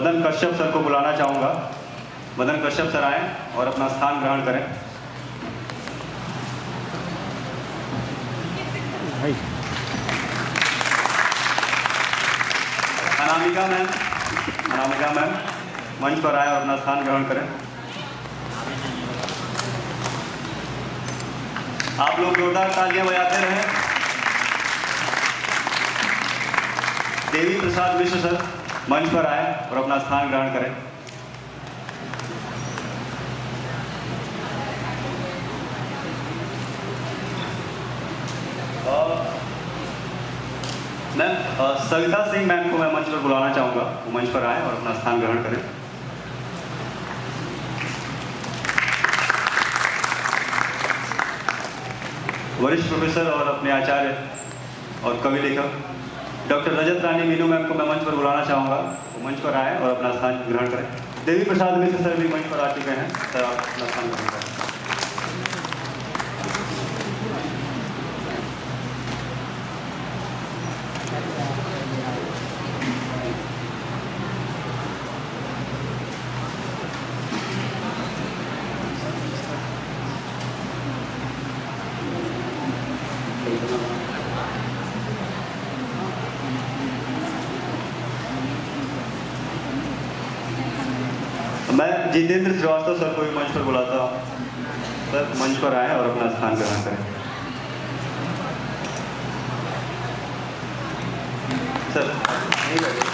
Madan Kashyap sir को बुलाना चाहूँगा। मदन कश्यप सर आएँ और अपना स्थान ग्रहण करें। अनामिका मैम मंच पर आए और अपना स्थान ग्रहण करें। आप लोग जोरदार तालियां बजाते रहें। देवी प्रसाद मिश्र सर मंच पर आए और अपना स्थान ग्रहण करें। मैम सविता सिंह मैम को मैं मंच पर बुलाना चाहूँगा, वो मंच पर आए और अपना स्थान ग्रहण करें। वरिष्ठ प्रोफेसर और अपने आचार्य और कवि लेखक डॉक्टर रजत रानी मीनू मैम को मैं मंच पर बुलाना चाहूँगा, वो मंच पर आए और अपना स्थान ग्रहण करें। देवी प्रसाद मिश्र सर भी मंच पर आ चुके हैं, सर आप अपना स्थान ग्रहण करें। मैं जितेंद्र श्रीवास्तव सर को भी मंच पर बुलाता हूँ, सर मंच पर आए और अपना स्थान ग्रहण करें। सर नहीं बैठे।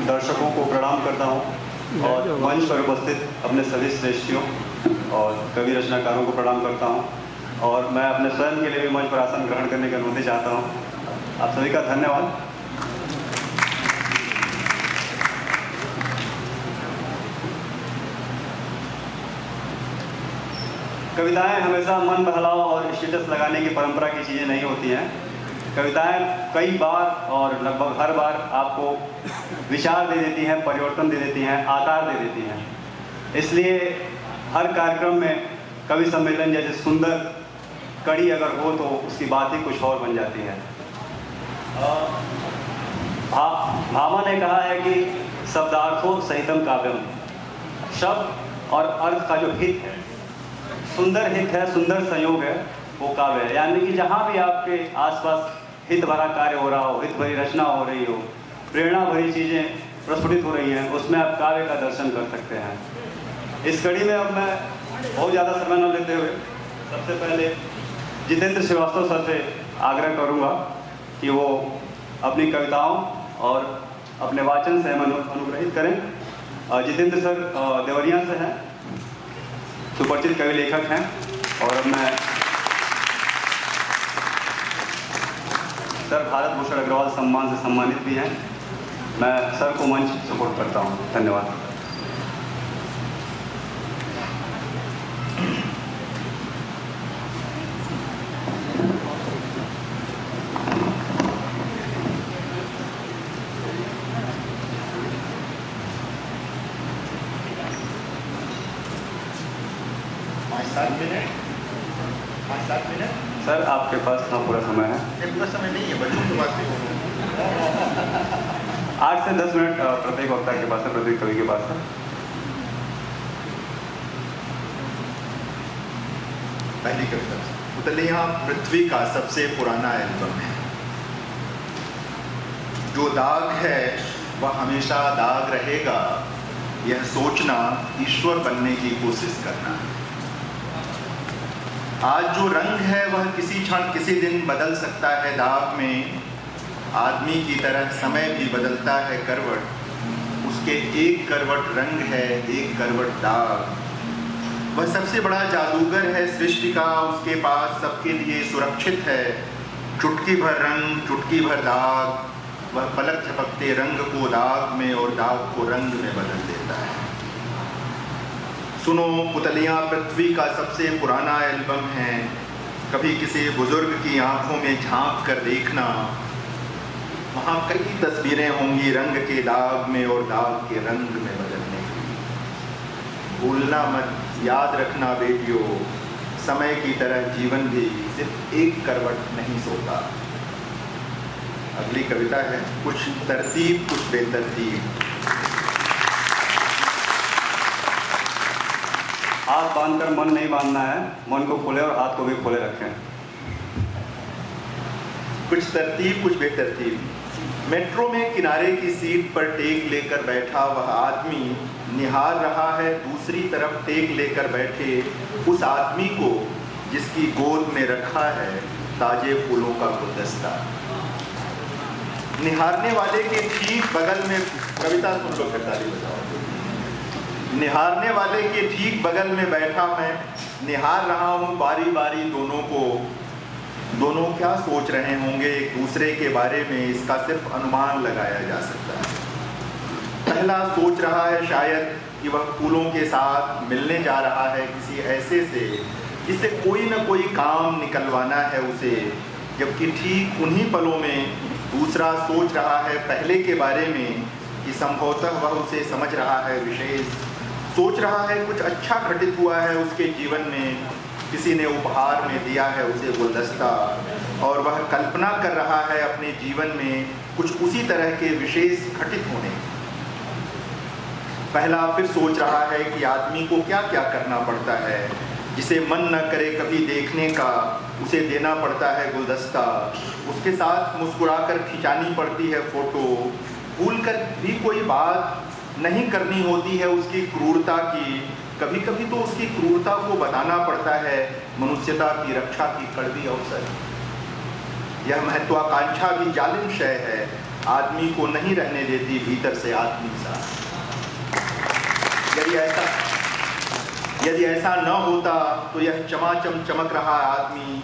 दर्शकों को प्रणाम करता हूं और मंच पर उपस्थित अपने सभी श्रेष्ठियों और कवि रचनाकारों को प्रणाम करता हूं और मैं अपने स्वयं के लिए भी मंच पर आसन ग्रहण करने की अनुमति चाहता हूं। आप सभी का धन्यवाद। कविताएं हमेशा मन बहलाव और स्टेटस लगाने की परंपरा की चीज़ें नहीं होती हैं। कविताएं कई बार और लगभग हर बार आपको विचार दे देती हैं, परिवर्तन दे देती हैं, आकार दे देती हैं। इसलिए हर कार्यक्रम में कवि सम्मेलन जैसे सुंदर कड़ी अगर हो तो उसकी बात ही कुछ और बन जाती है। भामा ने कहा है कि शब्दार्थों सहितम काव्यम, शब्द और अर्थ का जो हित है, सुंदर हित है, सुंदर संयोग है, वो काव्य है। यानी कि जहाँ भी आपके आसपास हित भरा कार्य हो रहा हो, हित भरी रचना हो रही हो, प्रेरणा भरी चीज़ें प्रस्फुटित हो रही हैं, उसमें आप काव्य का दर्शन कर सकते हैं। इस कड़ी में अब मैं बहुत ज़्यादा समय न लेते हुए सबसे पहले जितेंद्र श्रीवास्तव सर से आग्रह करूँगा कि वो अपनी कविताओं और अपने वाचन से हमें अनुग्रहित करें। जितेंद्र सर देवरिया से हैं, सुपरिचित कवि लेखक हैं और अब मैं सर भारत भूषण अग्रवाल सम्मान से सम्मानित भी हैं। मैं सर को मंच सपोर्ट करता हूं। धन्यवाद। सर आपके पास ना पूरा समय है? पूरा समय नहीं है, बच्चों के पास भी 8 से 10 मिनट प्रत्येक वक्ता के पास है, प्रत्येक कवि के पास है। पहली कविता पुतलियां पृथ्वी का सबसे पुराना एल्बम है। जो दाग है वह हमेशा दाग रहेगा, यह सोचना ईश्वर बनने की कोशिश करना है। आज जो रंग है वह किसी क्षण किसी दिन बदल सकता है दाग में। आदमी की तरह समय भी बदलता है करवट, उसके एक करवट रंग है, एक करवट दाग। वह सबसे बड़ा जादूगर है सृष्टि का, उसके पास सबके लिए सुरक्षित है। चुटकी भर रंग, चुटकी भर दाग, वह पलक झपकते रंग को दाग में और दाग को रंग में बदल देता है। सुनो पुतलियां पृथ्वी का सबसे पुराना एल्बम है। कभी किसी बुजुर्ग की आंखों में झांक कर देखना, वहाँ कई तस्वीरें होंगी रंग के दाग में और दाग के रंग में बदलने की। भूलना मत, याद रखना बेटियों, समय की तरह जीवन भी सिर्फ एक करवट नहीं सोता। अगली कविता है कुछ तरतीब कुछ बेतरतीब। हाथ बांधकर मन नहीं बांधना है, मन को खोले और हाथ को भी खोले रखें। कुछ तरतीब कुछ बेतरतीब। मेट्रो में किनारे की सीट पर टेक लेकर बैठा वह आदमी निहार रहा है दूसरी तरफ टेक लेकर बैठे उस आदमी को जिसकी गोद में रखा है ताजे फूलों का गुलदस्ता। निहारने वाले के ठीक बगल में, कविता सुन लो फिर ताली बजाओ। निहारने वाले के ठीक बगल में बैठा मैं निहार रहा हूँ बारी बारी दोनों को। दोनों क्या सोच रहे होंगे एक दूसरे के बारे में, इसका सिर्फ अनुमान लगाया जा सकता है। पहला सोच रहा है शायद कि वह फूलों के साथ मिलने जा रहा है किसी ऐसे से जिससे कोई न कोई काम निकलवाना है उसे, जबकि ठीक उन्हीं पलों में दूसरा सोच रहा है पहले के बारे में कि संभवतः वह उसे समझ रहा है विशेष। सोच रहा है कुछ अच्छा घटित हुआ है उसके जीवन में, किसी ने उपहार में दिया है उसे गुलदस्ता, और वह कल्पना कर रहा है अपने जीवन में कुछ उसी तरह के विशेष घटित होने। पहला फिर सोच रहा है कि आदमी को क्या क्या करना पड़ता है, जिसे मन न करे कभी देखने का उसे देना पड़ता है गुलदस्ता, उसके साथ मुस्कुराकर खिंचानी पड़ती है फोटो, भूल कर भी कोई बात नहीं करनी होती है उसकी क्रूरता की, कभी कभी तो उसकी क्रूरता को बताना पड़ता है मनुष्यता की रक्षा की कड़वी अवसर। यह महत्वाकांक्षा भी जालिम शय है, आदमी को नहीं रहने देती भीतर से आदमी सा। यदि ऐसा न होता तो यह चमाचम चमक रहा आदमी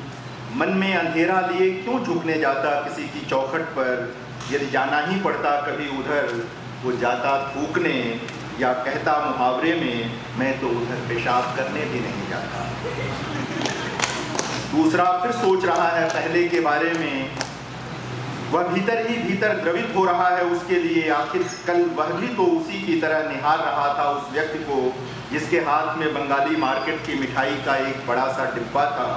मन में अंधेरा लिए क्यों झुकने जाता किसी की चौखट पर। यदि जाना ही पड़ता कभी उधर वो जाता थूकने, या कहता मुहावरे में मैं तो उधर पेशाब करने भी नहीं जाता। दूसरा फिर सोच रहा है पहले के बारे में, वह भीतर ही भीतर द्रवित हो रहा है उसके लिए। आखिर कल वह भी तो उसी की तरह निहार रहा था उस व्यक्ति को जिसके हाथ में बंगाली मार्केट की मिठाई का एक बड़ा सा डिब्बा था,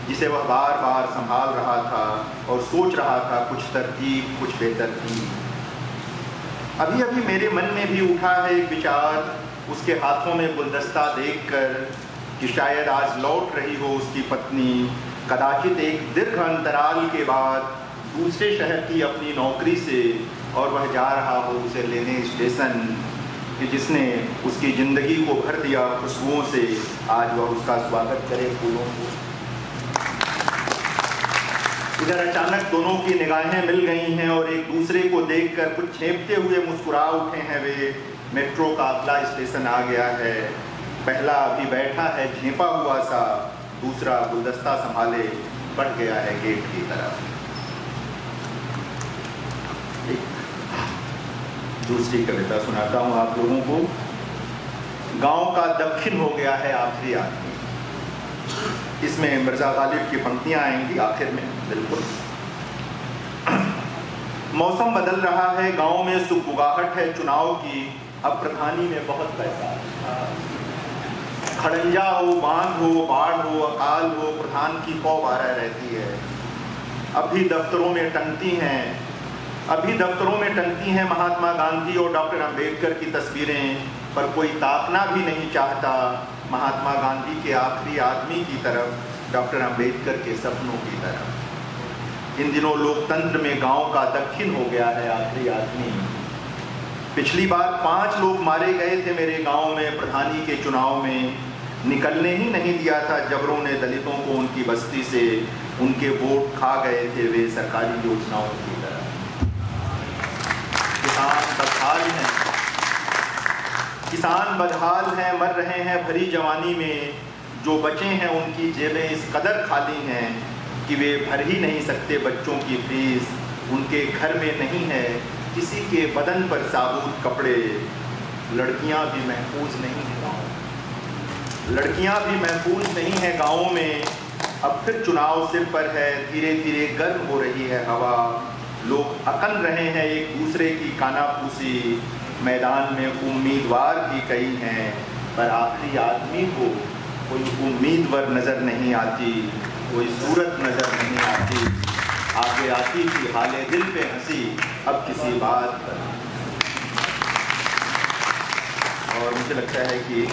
जिसे वह बार बार संभाल रहा था और सोच रहा था कुछ तरतीब कुछ बेतरतीब। अभी अभी मेरे मन में भी उठा है एक विचार उसके हाथों में गुलदस्ता देखकर कि शायद आज लौट रही हो उसकी पत्नी, कदाचित एक दीर्घ अंतराल के बाद दूसरे शहर की अपनी नौकरी से, और वह जा रहा हो उसे लेने स्टेशन कि जिसने उसकी ज़िंदगी को भर दिया खुशबुओं से, आज वह उसका स्वागत करे फूलों को। इधर अचानक दोनों की निगाहें मिल गई हैं और एक दूसरे को देखकर कुछ झेंपते हुए मुस्कुरा उठे हैं वे। मेट्रो का अगला स्टेशन आ गया है। पहला अभी बैठा है झेंपा हुआ सा, दूसरा गुलदस्ता संभाले बढ़ गया है गेट की तरफ। दूसरी कविता सुनाता हूँ आप लोगों को। गांव का दक्षिण हो गया है आखिरी आदमी। इसमें मिर्जा गालिब की पंक्तियां आएंगी आखिर में। बिल्कुल मौसम बदल रहा है, गांव में सुगबुगाहट है चुनाव की, अब प्रधानी में बहुत पैसा। खड़ंजा हो, बांध हो, बाढ़ हो, अकाल हो, प्रधान की पौ बारह रहती है। अभी दफ्तरों में टंगती हैं महात्मा गांधी और डॉक्टर अंबेडकर की तस्वीरें, पर कोई ताकना भी नहीं चाहता महात्मा गांधी के आखिरी आदमी की तरफ, डॉक्टर अंबेडकर के सपनों की तरफ। इन दिनों लोकतंत्र में गांव का दक्षिण हो गया है आखिरी आदमी। पिछली बार 5 लोग मारे गए थे मेरे गांव में प्रधानी के चुनाव में, निकलने ही नहीं दिया था जबरों ने दलितों को उनकी बस्ती से, उनके वोट खा गए थे वे सरकारी योजनाओं की तरह। किसान बदहाल हैं, मर रहे हैं भरी जवानी में, जो बचे हैं उनकी जेबें इस कदर खाली हैं कि वे भर ही नहीं सकते बच्चों की फीस। उनके घर में नहीं है किसी के बदन पर साबुत कपड़े। लड़कियां भी महफूज नहीं हैं गाँव में। अब फिर चुनाव सिर पर है, धीरे धीरे गर्म हो रही है हवा, लोग अकन रहे हैं एक दूसरे की कानाफूसी, मैदान में उम्मीदवार भी कई हैं, पर आखिरी आदमी को कोई उम्मीदवार नज़र नहीं आती, कोई सूरत नज़र नहीं आती। आगे आती थी हाले दिल पे हंसी, अब किसी बात पर। और मुझे लगता है कि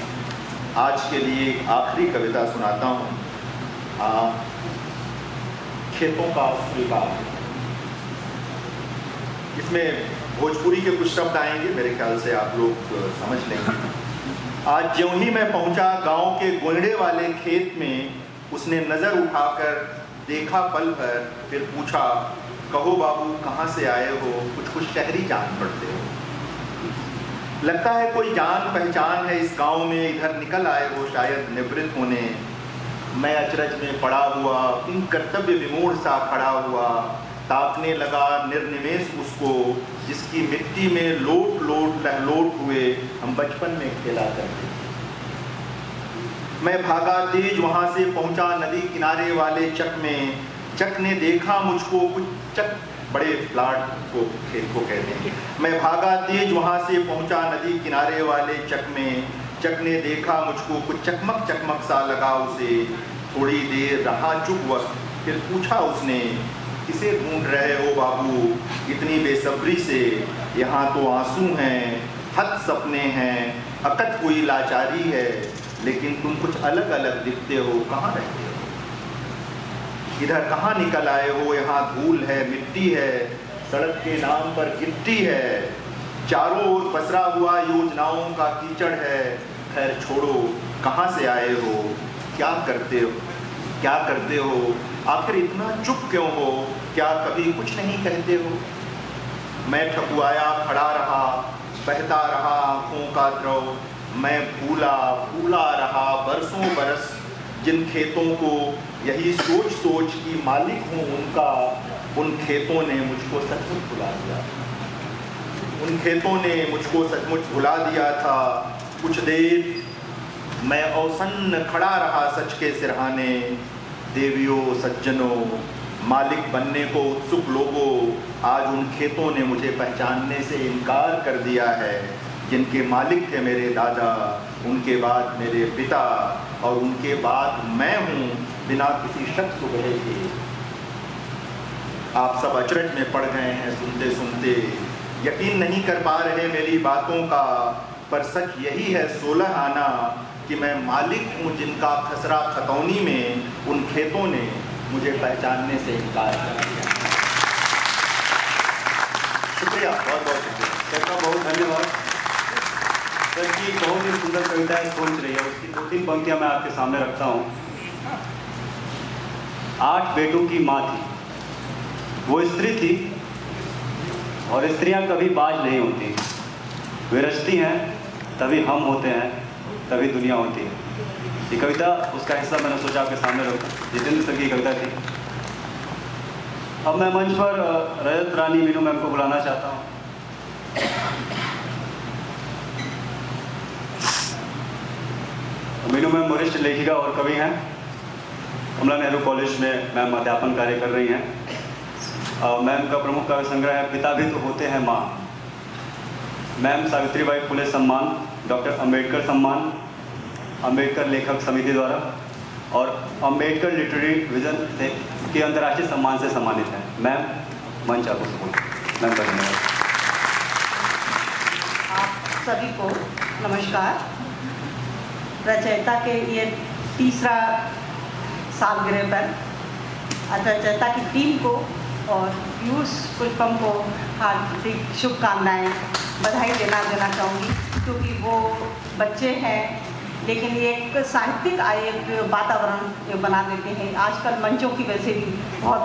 आज के लिए एक आखिरी कविता सुनाता हूँ, खेतों का स्वीकार। इसमें भोजपुरी के कुछ शब्द आएंगे, मेरे ख्याल से आप लोग समझ लेंगे। आज ज्यों ही मैं पहुंचा गांव के गोइड़े वाले खेत में, उसने नज़र उठाकर देखा पल भर, फिर पूछा, कहो बाबू कहाँ से आए हो, कुछ कुछ शहरी जान पड़ते हो। लगता है कोई जान पहचान है इस गांव में, इधर निकल आए हो शायद निवृत्त होने। मैं अचरज में पड़ा हुआ, इन कर्तव्य विमूढ़ सा खड़ा हुआ, ताकने लगा निर्निमेष उसको, जिसकी मिट्टी में लोट लोट लहलोट हुए हम बचपन में खेला करते। मैं भागा तेज वहाँ से पहुँचा नदी किनारे वाले चक में, चक ने देखा मुझको, कुछ चक बड़े प्लाट को खेत को कहते हैं। मैं भागा तेज वहाँ से पहुँचा नदी किनारे वाले चक में, चक ने देखा मुझको, कुछ चकमक चकमक सा लगा उसे। थोड़ी देर रहा चुप वक्त, फिर पूछा उसने, किसे ढूंढ रहे हो बाबू इतनी बेसब्री से, यहाँ तो आंसू हैं, हद सपने हैं, अकत कोई लाचारी है, लेकिन तुम कुछ अलग अलग दिखते हो, कहाँ रहते हो, इधर कहाँ निकल आए हो, यहाँ धूल है मिट्टी है, सड़क के नाम पर गिट्टी है, चारों ओर पसरा हुआ योजनाओं का कीचड़ है। खैर छोड़ो, कहाँ से आए हो, क्या करते हो, क्या करते हो, आखिर इतना चुप क्यों हो, क्या कभी कुछ नहीं कहते हो। मैं ठकुआया खड़ा रहा, बहता रहा आँखों का द्रव, मैं भूला भूला रहा बरसों बरस जिन खेतों को, यही सोच सोच कि मालिक हूँ उनका, उन खेतों ने मुझको सचमुच भुला दिया, उन खेतों ने मुझको सचमुच भुला दिया था। कुछ देर मैं औसन्न खड़ा रहा सच के सिरहाने, देवियों सज्जनों मालिक बनने को उत्सुक लोगों, आज उन खेतों ने मुझे पहचानने से इनकार कर दिया है, जिनके मालिक थे मेरे दादा, उनके बाद मेरे पिता, और उनके बाद मैं हूँ बिना किसी शक सुबह के। आप सब अचरज में पड़ गए हैं सुनते सुनते, यकीन नहीं कर पा रहे मेरी बातों का, पर सच यही है 16 आना कि मैं मालिक हूँ जिनका खसरा खतौनी में उन खेतों ने मुझे पहचानने से इनकार कर दिया। शुक्रिया, बहुत बहुत शुक्रिया सर का, बहुत धन्यवाद सर की। बहुत ही सुंदर कविताएं सोच रही है, उसकी 2-3 पंक्तियां मैं आपके सामने रखता हूँ। 8 बेटों की माँ थी, वो स्त्री थी, और स्त्रियां कभी बाज नहीं होती, वे रचती हैं तभी हम होते हैं, तभी दुनिया होती है। ये कविता उसका हिस्सा मैंने सोचा आपके सामने रखूं, जितेंद्र सर की कविता थी। अब मैं मंच पर रजत रानी मीनू मैम को बुलाना चाहता हूँ। मीनू मैम वरिष्ठ लेखिका और कवि हैं, कमला नेहरू कॉलेज में मैम अध्यापन कार्य कर रही हैं। मैम का प्रमुख काव्य संग्रह है पिता भी तो होते हैं माँ। मैम सावित्रीबाई फुले सम्मान, डॉक्टर अंबेडकर सम्मान, अंबेडकर लेखक समिति द्वारा और अंबेडकर लिटरेरी विजन के अंतर्राष्ट्रीय सम्मान से सम्मानित हैं। मैम मंच आपको सपोर्ट। मैम धन्यवाद। आप सभी को नमस्कार। रचयिता के ये तीसरा सालगिरह पर रचयिता की टीम को और पीयूष पुष्पम को हार्दिक शुभकामनाएं, बधाई देना चाहूँगी, क्योंकि वो बच्चे हैं लेकिन ये एक साहित्यिक एक वातावरण बना देते हैं। आजकल मंचों की वजह से भी बहुत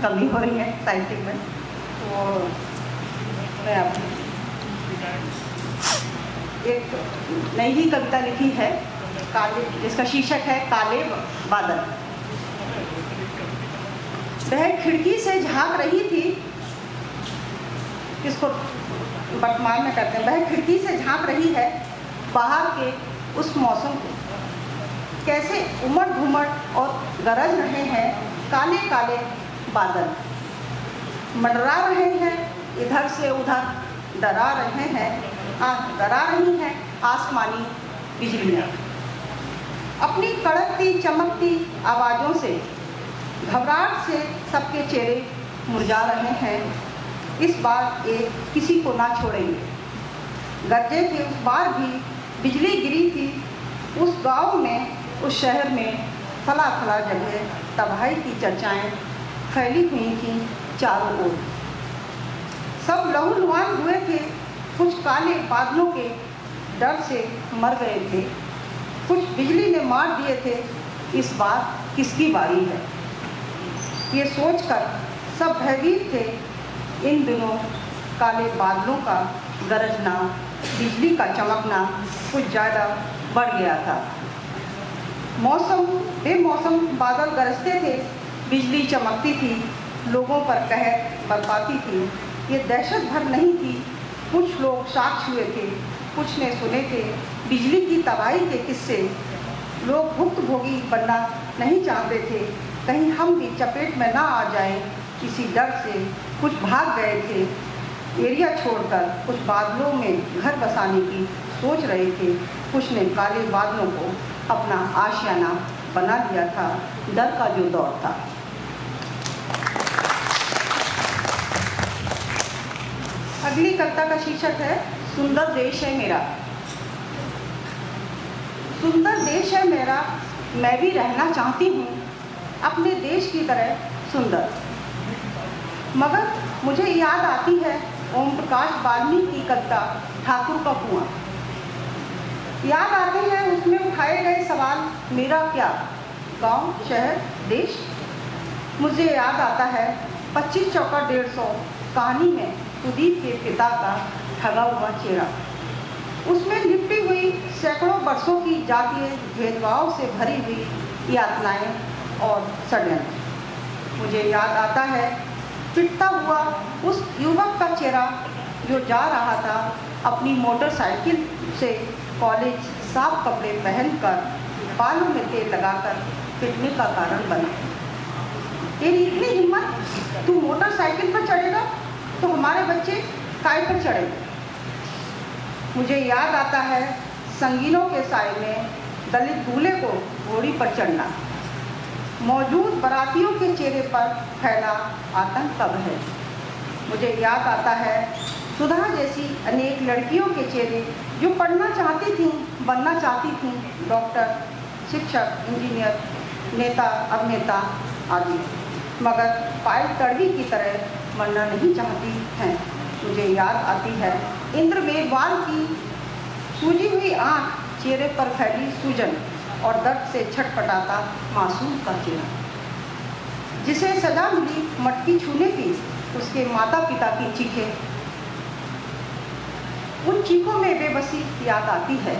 कमी हो रही है साहित्यिक में। तो मैं एक नई ही कविता लिखी है काले, जिसका शीर्षक है काले बादल। वह खिड़की से झांक रही थी, इसको वर्तमान में करते हैं। वह खिड़की से झांक रही है बाहर के उस मौसम को, कैसे उमड़ घुमड़ और गरज रहे हैं काले काले बादल, मंडरा रहे हैं इधर से उधर, डरा रही हैं आसमानी बिजलियाँ। अपनी कड़कती चमकती आवाज़ों से घबराहट से सबके चेहरे मुरझा रहे हैं। इस बार ये किसी को ना छोड़ेंगे। गरजे थे उस बार भी बिजली गिरी थी उस गांव में, उस शहर में फला फला जगह तबाही की चर्चाएं फैली हुई थीं चारों ओर। सब लहूलुहान हुए थे, कुछ काले बादलों के डर से मर गए थे, कुछ बिजली ने मार दिए थे। इस बार किसकी बारी है, ये सोचकर सब भयभीत थे। इन दिनों काले बादलों का गरजना, बिजली का चमकना कुछ ज़्यादा बढ़ गया था। मौसम बेमौसम बादल गरजते थे, बिजली चमकती थी, लोगों पर कहर बरपाती थी। ये दहशत भर नहीं थी। कुछ लोग साक्ष हुए थे, कुछ ने सुने थे बिजली की तबाही के किस्से। लोग भुक्तभोगी बनना नहीं चाहते थे, कहीं हम भी चपेट में ना आ जाएं, इसी डर से कुछ भाग गए थे एरिया छोड़कर। कुछ बादलों में घर बसाने की सोच रहे थे, कुछ ने काले बादलों को अपना आशियाना बना लिया था। डर का जो दौर था। अगली कविता का शीर्षक है सुंदर देश है मेरा। सुंदर देश है मेरा, मैं भी रहना चाहती हूँ अपने देश की तरह सुंदर। मगर मुझे याद आती है ओम प्रकाश वाल्मीकि की कविता ठाकुर का कुआं। याद आते हैं उसमें उठाए गए सवाल, मेरा क्या, गांव, शहर, देश। मुझे याद आता है 25 चौका 150 कहानी में उदीप के पिता का ठगा हुआ चेहरा। उसमें लिपटी हुई सैकड़ों वर्षों की जातीय भेदभाव से भरी हुई यातनाएं और षड्यंत्र। मुझे याद आता है पिटता हुआ उस युवक का चेहरा जो जा रहा था अपनी मोटरसाइकिल से कॉलेज, साफ कपड़े पहनकर, बालों में तेल लगाकर पिटने का कारण बना। तेरी इतनी हिम्मत, तू मोटरसाइकिल पर चढ़ेगा तो हमारे बच्चे काय पर चढ़ेंगे। मुझे याद आता है संगीनों के साए में दलित दूल्हे को घोड़ी पर चढ़ना। मौजूद बारातियों के चेहरे पर फैला आतंक कब है। मुझे याद आता है सुधा जैसी अनेक लड़कियों के चेहरे जो पढ़ना चाहती थीं, बनना चाहती थीं, डॉक्टर, शिक्षक, इंजीनियर, नेता, अभिनेता आदि, मगर पायल तड़वी की तरह मरना नहीं चाहती हैं। मुझे याद आती है इंद्र मेघवाल की सूजी हुई आँख, चेहरे पर फैली सूजन और दर्द से छटपटाता मासूम का चेहरा। जिसे सजा मिली मटकी छूने की, उसके माता पिता की चीखें, उन चीखों में बेबसी याद आती है।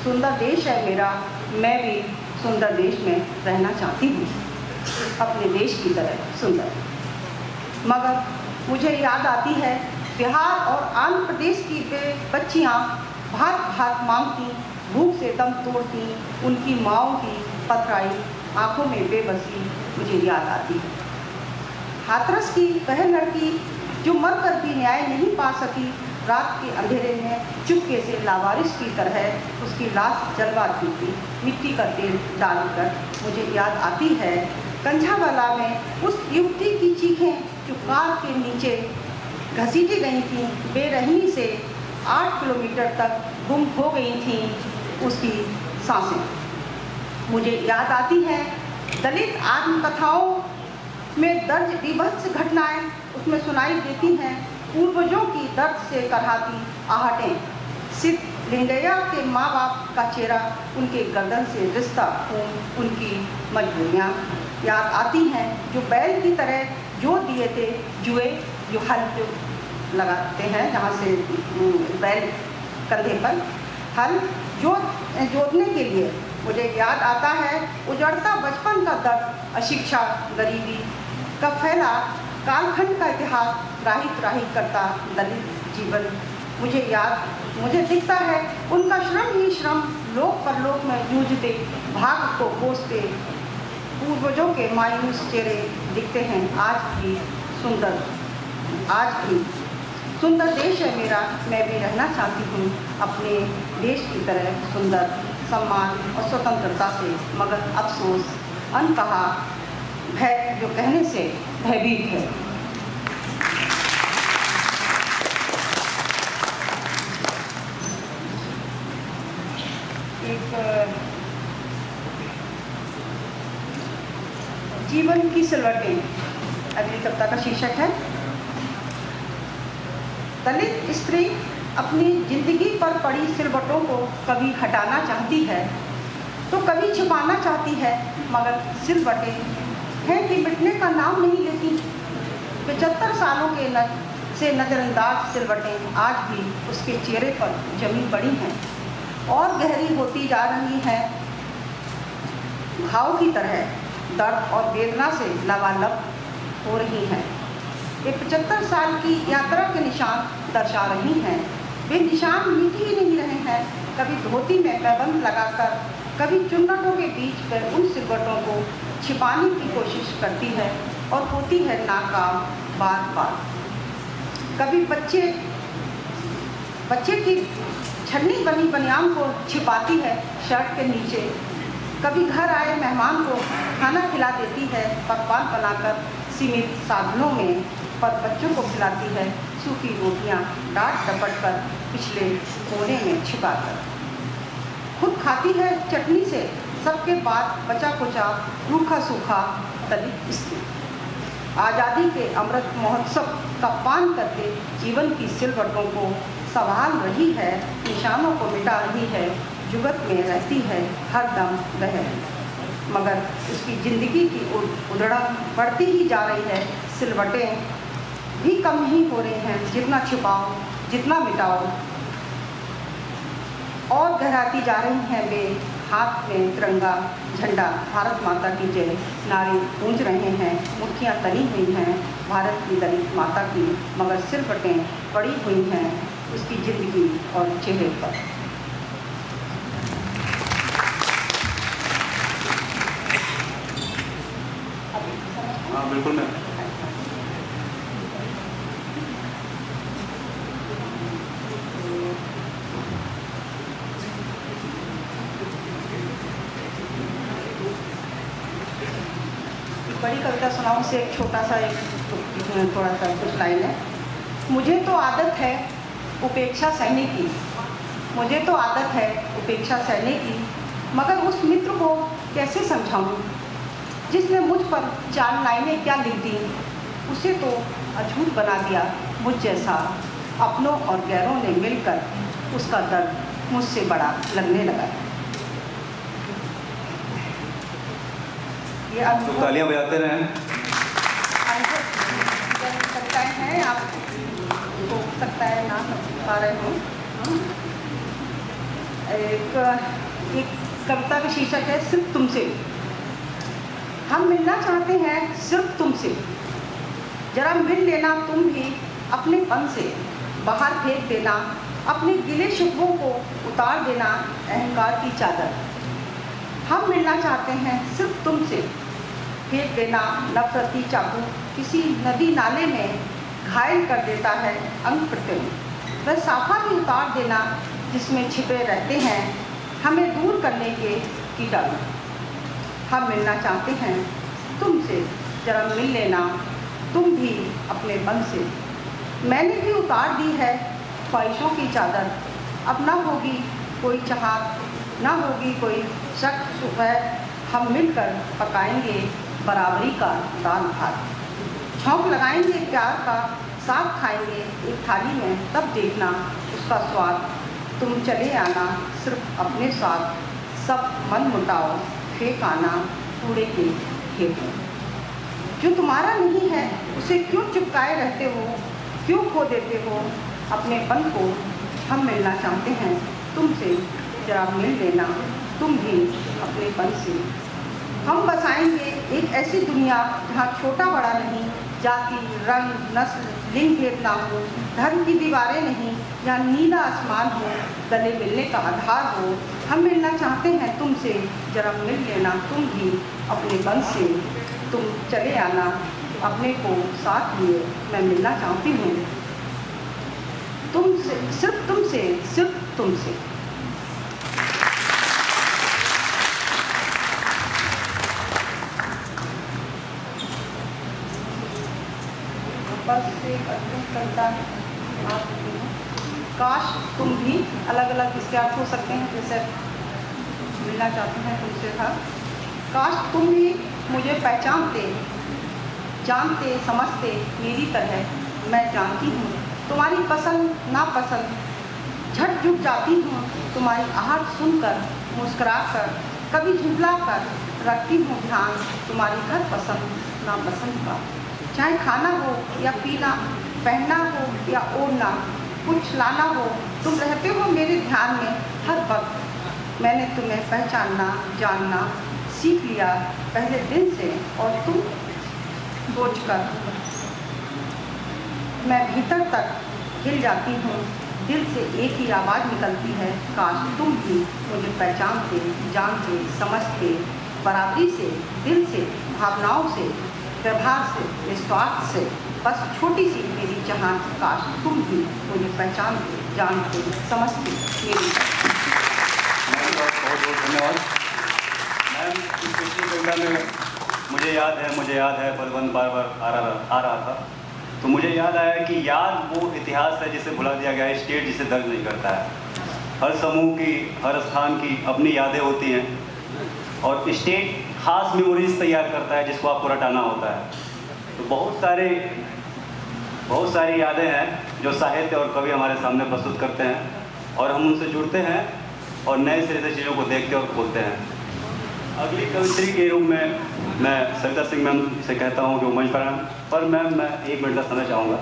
सुंदर देश है मेरा, मैं भी सुंदर देश में रहना चाहती हूँ अपने देश की तरह सुंदर। मगर मुझे याद आती है बिहार और आंध्र प्रदेश की बच्चियाँ भात भात मांगती, भूख से दम तोड़ती, उनकी माँओं की पथराई आँखों में बेबसी मुझे याद आती है। हाथरस की वह लड़की जो मर कर भी न्याय नहीं पा सकी, रात के अंधेरे में चुपके से लावारिस की तरह उसकी लाश जलवाती थी मिट्टी का तेल डालकर। मुझे याद आती है कंझावाला में उस युवती की चीखें जो कार के नीचे घसीटी गई थीं, बेरहमी से 8 किलोमीटर तक गुम हो गई थीं उसकी सांसें। मुझे याद आती है दलित आत्मकथाओं में दर्ज विभत्स घटनाएं उसमें सुनाई देती हैं, पूर्वजों की दर्द से कराहती आहटें। सिद्ध लिंगैया के माँ बाप का चेहरा, उनके गर्दन से रिश्ता खून, उनकी मजबूरियाँ याद आती हैं जो बैल की तरह जोत दिए थे जुए, जो हल जो लगाते हैं जहाँ से बैल कंधे पर हल जोतने के लिए। मुझे याद आता है उजड़ता बचपन का दर्द, अशिक्षा, गरीबी का फैला कालखंड का इतिहास राही त्राही करता दलित जीवन मुझे दिखता है उनका श्रम ही श्रम, लोक परलोक में जूझते भाग को कोसते पूर्वजों के मायूस चेहरे दिखते हैं। आज भी सुंदर देश है मेरा, मैं भी रहना चाहती हूँ अपने देश की तरह सुंदर, सम्मान और स्वतंत्रता से। मगर अफसोस अनकहा भय जो कहने से भयभीत है। एक जीवन की सिलवटें, अगली कविता का शीर्षक है। दलित स्त्री अपनी जिंदगी पर पड़ी सिलवटों को कभी हटाना चाहती है तो कभी छुपाना चाहती है, मगर सिलवटें हैं कि मिटने का नाम नहीं लेती। 75 सालों के से नज़रअंदाज सिलवटें आज भी उसके चेहरे पर जमी पड़ी हैं और गहरी होती जा रही हैं। घाव की तरह दर्द और वेदना से लबालब हो रही हैं। ये 75 साल की यात्रा के निशान दर्शा रही हैं। वे निशान मिट ही नहीं रहे हैं। कभी धोती में पैबंद लगाकर, कभी चुन्नटों के बीच पर उन सिलवटों को छिपाने की कोशिश करती है और होती है नाकाम बार। कभी बच्चे की छन्नी बनी बनियान को छिपाती है शर्ट के नीचे, कभी घर आए मेहमान को खाना खिला देती है पकवान बनाकर सीमित साधनों में, पर बच्चों को खिलाती है सूखी रोटियां डांट डपट कर पिछले कोने में छिपाकर। खुद खाती है चटनी से सबके बाद बचा कुचा रूखा सूखा दलित स्त्री। आज़ादी के अमृत महोत्सव का पान करके जीवन की सिलवटों को संभाल रही है, निशानों को मिटा रही है, जुगत में रहती है हर दम वह, मगर उसकी ज़िंदगी की उधड़न बढ़ती ही जा रही है। सिलवटें भी कम ही हो रही हैं, जितना छुपाओ जितना मिटाओ और गहराती जा रही हैं वे। हाथ में तिरंगा झंडा भारत माता की जय नारे गूंज रहे हैं, मुट्ठियाँ तनी हुई हैं भारत की दलित माता की, मगर सिलवटें पड़ी हुई हैं उसकी ज़िंदगी और चेहरे पर। हाँ बिल्कुल मैम। बड़ी कविता सुनाऊं से एक छोटा सा थोड़ा सा कुछ लाइन है। मुझे तो आदत है उपेक्षा सहने की, मुझे तो आदत है उपेक्षा सहने की, मगर उस मित्र को कैसे समझाऊं जिसने मुझ पर 4 लाइनें क्या लिख दी। उसे तो अछूत बना दिया मुझ जैसा, अपनों और गैरों ने मिलकर उसका दर्द मुझसे बड़ा लगने लगा। ये तो तालियां बजाते रहें। कविताएँ हैं, आपको हो सकता है ना पा रहे हो। एक कविता का शीर्षक है सिर्फ तुमसे। हम मिलना चाहते हैं सिर्फ तुमसे, जरा मिल लेना तुम भी अपनेपन से, बाहर फेंक देना अपने गिले शिकवों को, उतार देना अहंकार की चादर। हम मिलना चाहते हैं सिर्फ तुमसे, फेंक देना नफरती चाकू किसी नदी नाले में, घायल कर देता है अंग प्रत्यंग। वह साफा भी उतार देना जिसमें छिपे रहते हैं हमें दूर करने के कीटाणु। हम मिलना चाहते हैं तुमसे, जरा मिल लेना तुम भी अपनेपन से। मैंने भी उतार दी है ख्वाहिशों की चादर, अब ना होगी कोई चाहत, ना होगी कोई शक सुबह। हम मिलकर पकाएंगे बराबरी का दाल भात, छौंक लगाएंगे प्यार का, साथ खाएंगे एक थाली में, तब देखना उसका स्वाद। तुम चले आना सिर्फ अपने साथ, सब मन मुटाओ फेंक आना कूड़े के खेत में। जो तुम्हारा नहीं है उसे क्यों चिपकाए रहते हो, क्यों खो देते हो अपनेपन को। हम मिलना चाहते हैं तुमसे, जरा मिल लेना तुम भी अपनेपन से। हम बसाएंगे एक ऐसी दुनिया जहाँ छोटा बड़ा नहीं, जाति, रंग, नस्ल, लिंग भेद ना हो, धर्म की दीवारें नहीं, यहाँ नीला आसमान हो, गले मिलने का आधार हो। हम मिलना चाहते हैं तुमसे, जरा मिल लेना तुम भी अपने मन से। तुम चले आना अपने को साथ लिए, मैं मिलना चाहती हूँ तुमसे, सिर्फ तुमसे, सिर्फ तुमसे। बस एक अद्भुत कविता आप काश तुम भी, अलग अलग इसके अर्थ हो सकते हैं, जैसे मिलना चाहते हैं तुमसे था। काश तुम भी मुझे पहचानते, जानते, समझते मेरी तरह। मैं जानती हूँ तुम्हारी पसंद नापसंद, झट झुक जाती हूँ तुम्हारी आहट सुनकर, मुस्कुरा कर, कभी झुठला कर रखती हूँ ध्यान तुम्हारी हर पसंद नापसंद का। चाहे खाना हो या पीना, पहनना हो या ओढ़ना, कुछ लाना हो, तुम रहते हो मेरे ध्यान में हर वक्त। मैंने तुम्हें पहचानना, जानना सीख लिया पहले दिन से, और तुम सोचकर मैं भीतर तक हिल जाती हूँ। दिल से एक ही आवाज़ निकलती है, काश तुम भी मुझे पहचानते, जानते, समझते बराबरी से, दिल से, भावनाओं से, व्यवहार से, निस्वार्थ से। बस छोटी सी मेरी जहान, काश तुम भी मुझे पहचानते, जानते, समझते मेरी। बहुत बहुत धन्यवाद मैम। इस पिछली कविता में मुझे याद है पलवन बार बार आ रहा था, तो मुझे याद आया कि याद वो इतिहास है जिसे भुला दिया गया है, स्टेट जिसे दर्ज नहीं करता है। हर समूह की, हर स्थान की अपनी यादें होती हैं, और स्टेट खास मेमोरीज तैयार करता है जिसको आपको रटाना होता है। तो बहुत सारी यादें हैं जो साहित्य और कवि हमारे सामने प्रस्तुत करते हैं, और हम उनसे जुड़ते हैं और नए सिरे से चीज़ों को देखते और खोलते हैं। अगली कवित्री के रूप में मैं सविता सिंह मैम से कहता हूँ कि वो मंच पर मैम मैं 1 मिनट का समय चाहूँगा।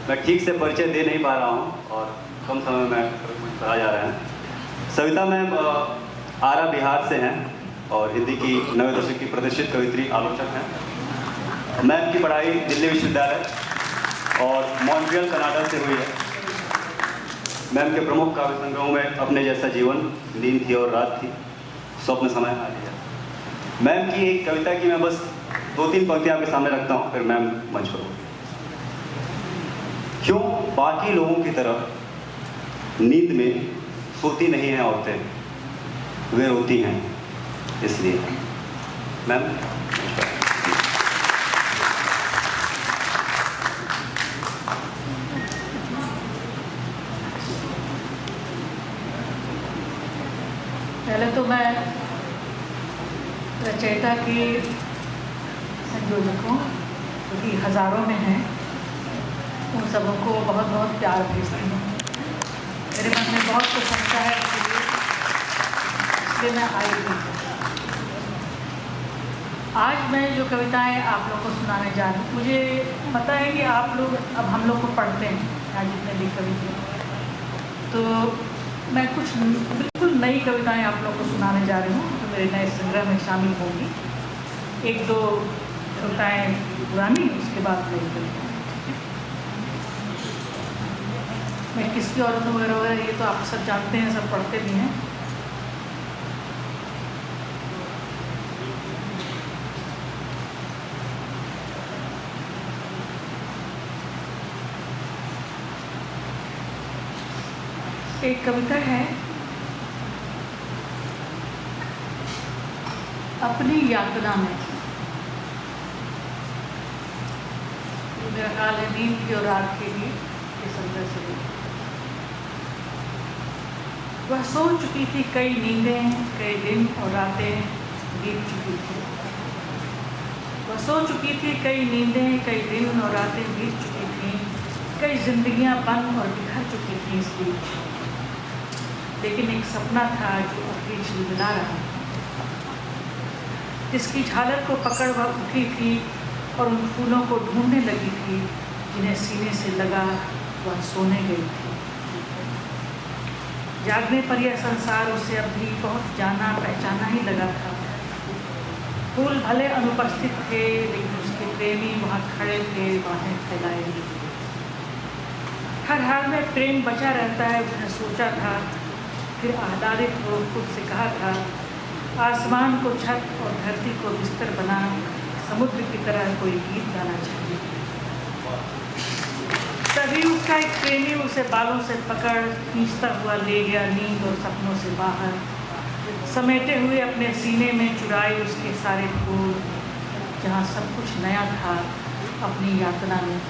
मैं ठीक से परिचय दे नहीं पा रहा हूँ और कम समय में आ जा रहे हैं। सविता मैम आरा बिहार से हैं और हिंदी की 90 दशक की प्रतिष्ठित कवित्री आलोचक हैं। मैम की पढ़ाई दिल्ली विश्वविद्यालय और मॉन्ट्रियल कनाडा से हुई है। मैम के प्रमुख काव्य संग्रहों में अपने जैसा जीवन, नींद थी और रात थी, स्वप्न समय आ लिया। मैम की एक कविता की मैं बस 2-3 पंक्तियां आपके सामने रखता हूँ, फिर मैम मंच पर। क्यों बाकी लोगों की तरह नींद में सोती नहीं हैं औरतें, वे रोती हैं इसलिए। मैम पहले तो मैं रचयिता की संयोजकों, जो कि हज़ारों में हैं, उन सबों को बहुत बहुत प्यार भेजती हूँ। मेरे मन में बहुत प्रशंसा है इसलिए मैं आई हूँ। आज मैं जो कविताएं आप लोगों को सुनाने जा रही हूँ, मुझे पता है कि आप लोग, अब हम लोग को पढ़ते हैं आज जितने भी कवि, तो मैं कुछ बिल्कुल नई कविताएं आप लोगों को सुनाने जा रही हूँ जो मेरे नए संग्रह में शामिल होंगी। 1-2 कविताएं पुरानी, उसके बाद नई कविताएं। मैं किसकी औरतों वगैरह ये तो आप सब जानते हैं, सब पढ़ते भी हैं। एक कविता है, अपनी यातना में। मेरा ख्याल है नींद की और रात के लिए ये संग्रह से। वह सो चुकी थी, कई नींदें, कई दिन और रातें बीत चुकी थी। वह सो चुकी थी, कई नींदें, कई दिन और रातें बीत चुकी थीं। कई जिंदगियां बंद और बिखर चुकी थी इस बीच। लेकिन एक सपना था जो अभी झिलमिला रहा, जिसकी झालर को पकड़ वह उठी थी और उन फूलों को ढूंढने लगी थी जिन्हें सीने से लगा वह सोने गई थी। जागने पर यह संसार उसे अब भी बहुत जाना पहचाना ही लगा था। फूल भले अनुपस्थित थे, लेकिन उसके प्रेमी वहाँ खड़े थे, बाहें फैलाए हुए। हर हाल में प्रेम बचा रहता है, उसने सोचा था। फिर आह्लादित हो खुद से कहा था, आसमान को छत और धरती को बिस्तर बना समुद्र की तरह कोई गीत गाना चाहिए। तभी उसका एक प्रेमी उसे बालों से पकड़ खींचता हुआ ले गया नींद और सपनों से बाहर, समेटे हुए अपने सीने में चुराए उसके सारे फूल, जहाँ सब कुछ नया था अपनी यातना में।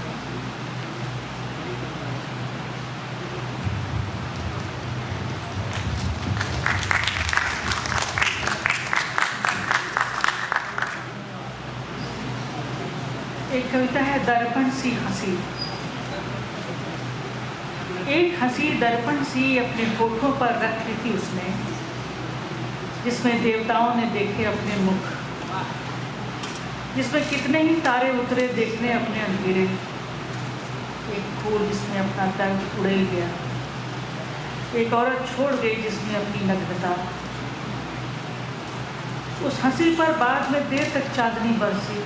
एक कविता है, दर्पण सी हंसी। एक हंसी दर्पण सी अपने होठों पर रख ली थी उसने, जिसमें देवताओं ने देखे अपने मुख, जिसमें कितने ही तारे उतरे देखने अपने अंधेरे। एक फूल जिसमें अपना दर्द उड़ेल गया, एक औरत छोड़ गई जिसने अपनी नग्नता। उस हंसी पर बाद में देर तक चांदनी बरसी,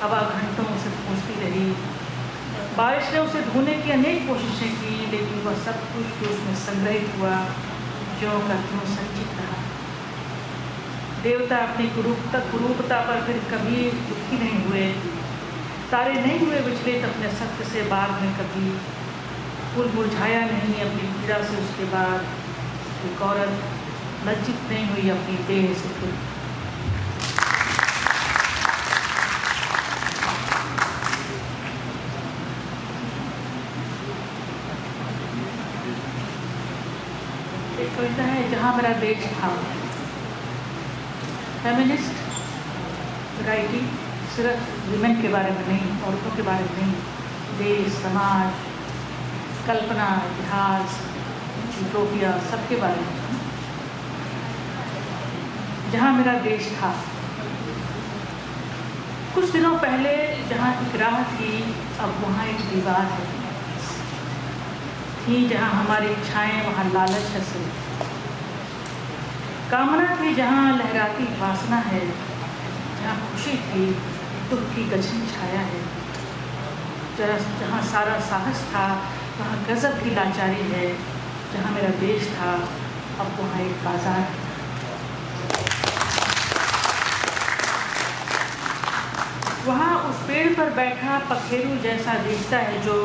हवा घंटों उसे पूछती रही। बारिश ने उसे धोने की अनेक कोशिशें की, लेकिन वह सब कुछ जो उसमें संग्रहित हुआ ज्यों का त्यों संचित रहा। देवता अपनी कुरूपता पर फिर कभी दुखी नहीं हुए, तारे नहीं हुए विचलित अपने सत्य से बाद में कभी, फूल मुरझाया नहीं अपनी पीड़ा से उसके बाद, एक औरत लज्जित नहीं हुई अपनी देह से फिर। एक कविता है, जहाँ मेरा देश था। फेमिनिस्ट राइटिंग सिर्फ विमेन के बारे में नहीं, औरतों के बारे में नहीं, देश, समाज, कल्पना, इतिहास, यूटोपिया, सबके बारे में। जहाँ मेरा देश था। कुछ दिनों पहले जहाँ एक राह थी, अब वहाँ एक दीवार है। थी जहाँ हमारी इच्छाएं, वहाँ लालच है सिर्फ। कामना थी जहाँ लहराती वासना है, जहाँ खुशी थी दुख की गहरी छाया है। जहाँ सारा साहस था वहाँ गजब की लाचारी है। जहाँ मेरा देश था अब वहाँ एक बाजार है। वहाँ उस पेड़ पर बैठा पखेरू जैसा दिखता है जो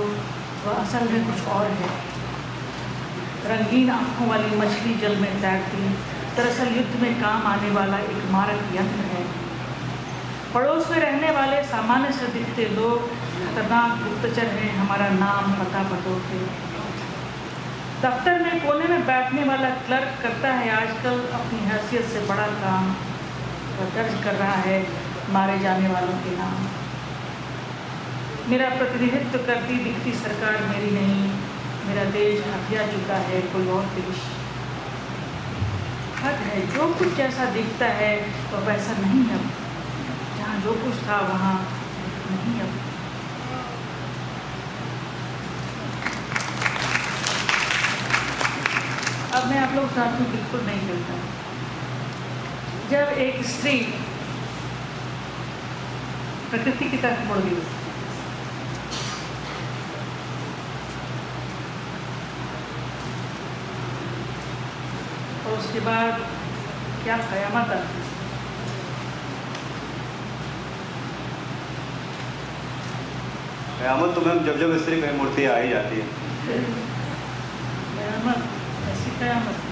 वह असल में कुछ और है। रंगीन आँखों वाली मछली जल में तैरती, दरअसल युद्ध में काम आने वाला एक मारक यंत्र है। पड़ोस में रहने वाले सामान्य से दिखते लोग खतरनाक गुप्तचर हैं, हमारा नाम पता बटोरते। दफ्तर में कोने में बैठने वाला क्लर्क करता है आजकल अपनी हैसियत से बड़ा काम, वह दर्ज कर रहा है मारे जाने वालों के नाम। मेरा प्रतिनिधित्व करती दिखती सरकार मेरी नहीं, मेरा देश हथिया चुका है कोई और देश। हद है, जो कुछ जैसा दिखता है वह वैसा नहीं अब। जहाँ जो कुछ था वहाँ नहीं अब। अब मैं आप लोग साथ में बिल्कुल नहीं करता। जब एक स्त्री प्रकृति की तरफ मुड़ गई, और उसके बाद क्या क़यामत आती। क़यामत तो मैम जब जब स्त्री कहीं मूर्ति आ ही जाती है। क़यामत, ऐसी क़यामत।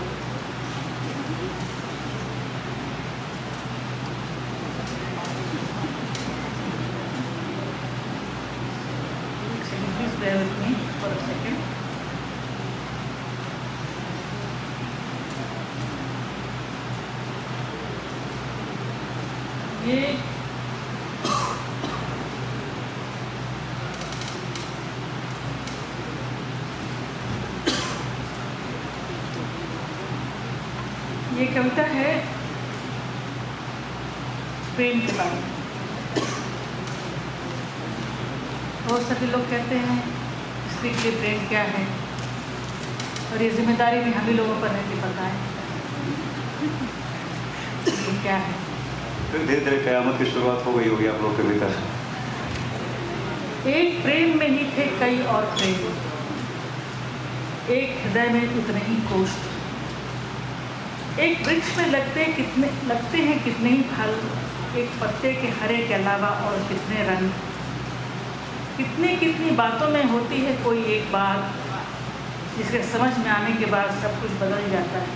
Please bear with me for a second. ये कविता है प्रेम के बारे में। बहुत सभी लोग कहते हैं स्त्री के लिए प्रेम क्या है, और ये जिम्मेदारी भी हम ही लोगों पर है कि बताएं ये क्या है। फिर धीरे धीरे क़यामत की शुरुआत हो गई होगी आप लोग के भीतर। एक प्रेम में ही थे कई और प्रेम, एक हृदय में उतने ही कोष। एक वृक्ष में लगते हैं कितने ही फल, एक पत्ते के हरे के अलावा और कितने रंग। कितनी बातों में होती है कोई एक बात, जिसके समझ में आने के बाद सब कुछ बदल जाता है।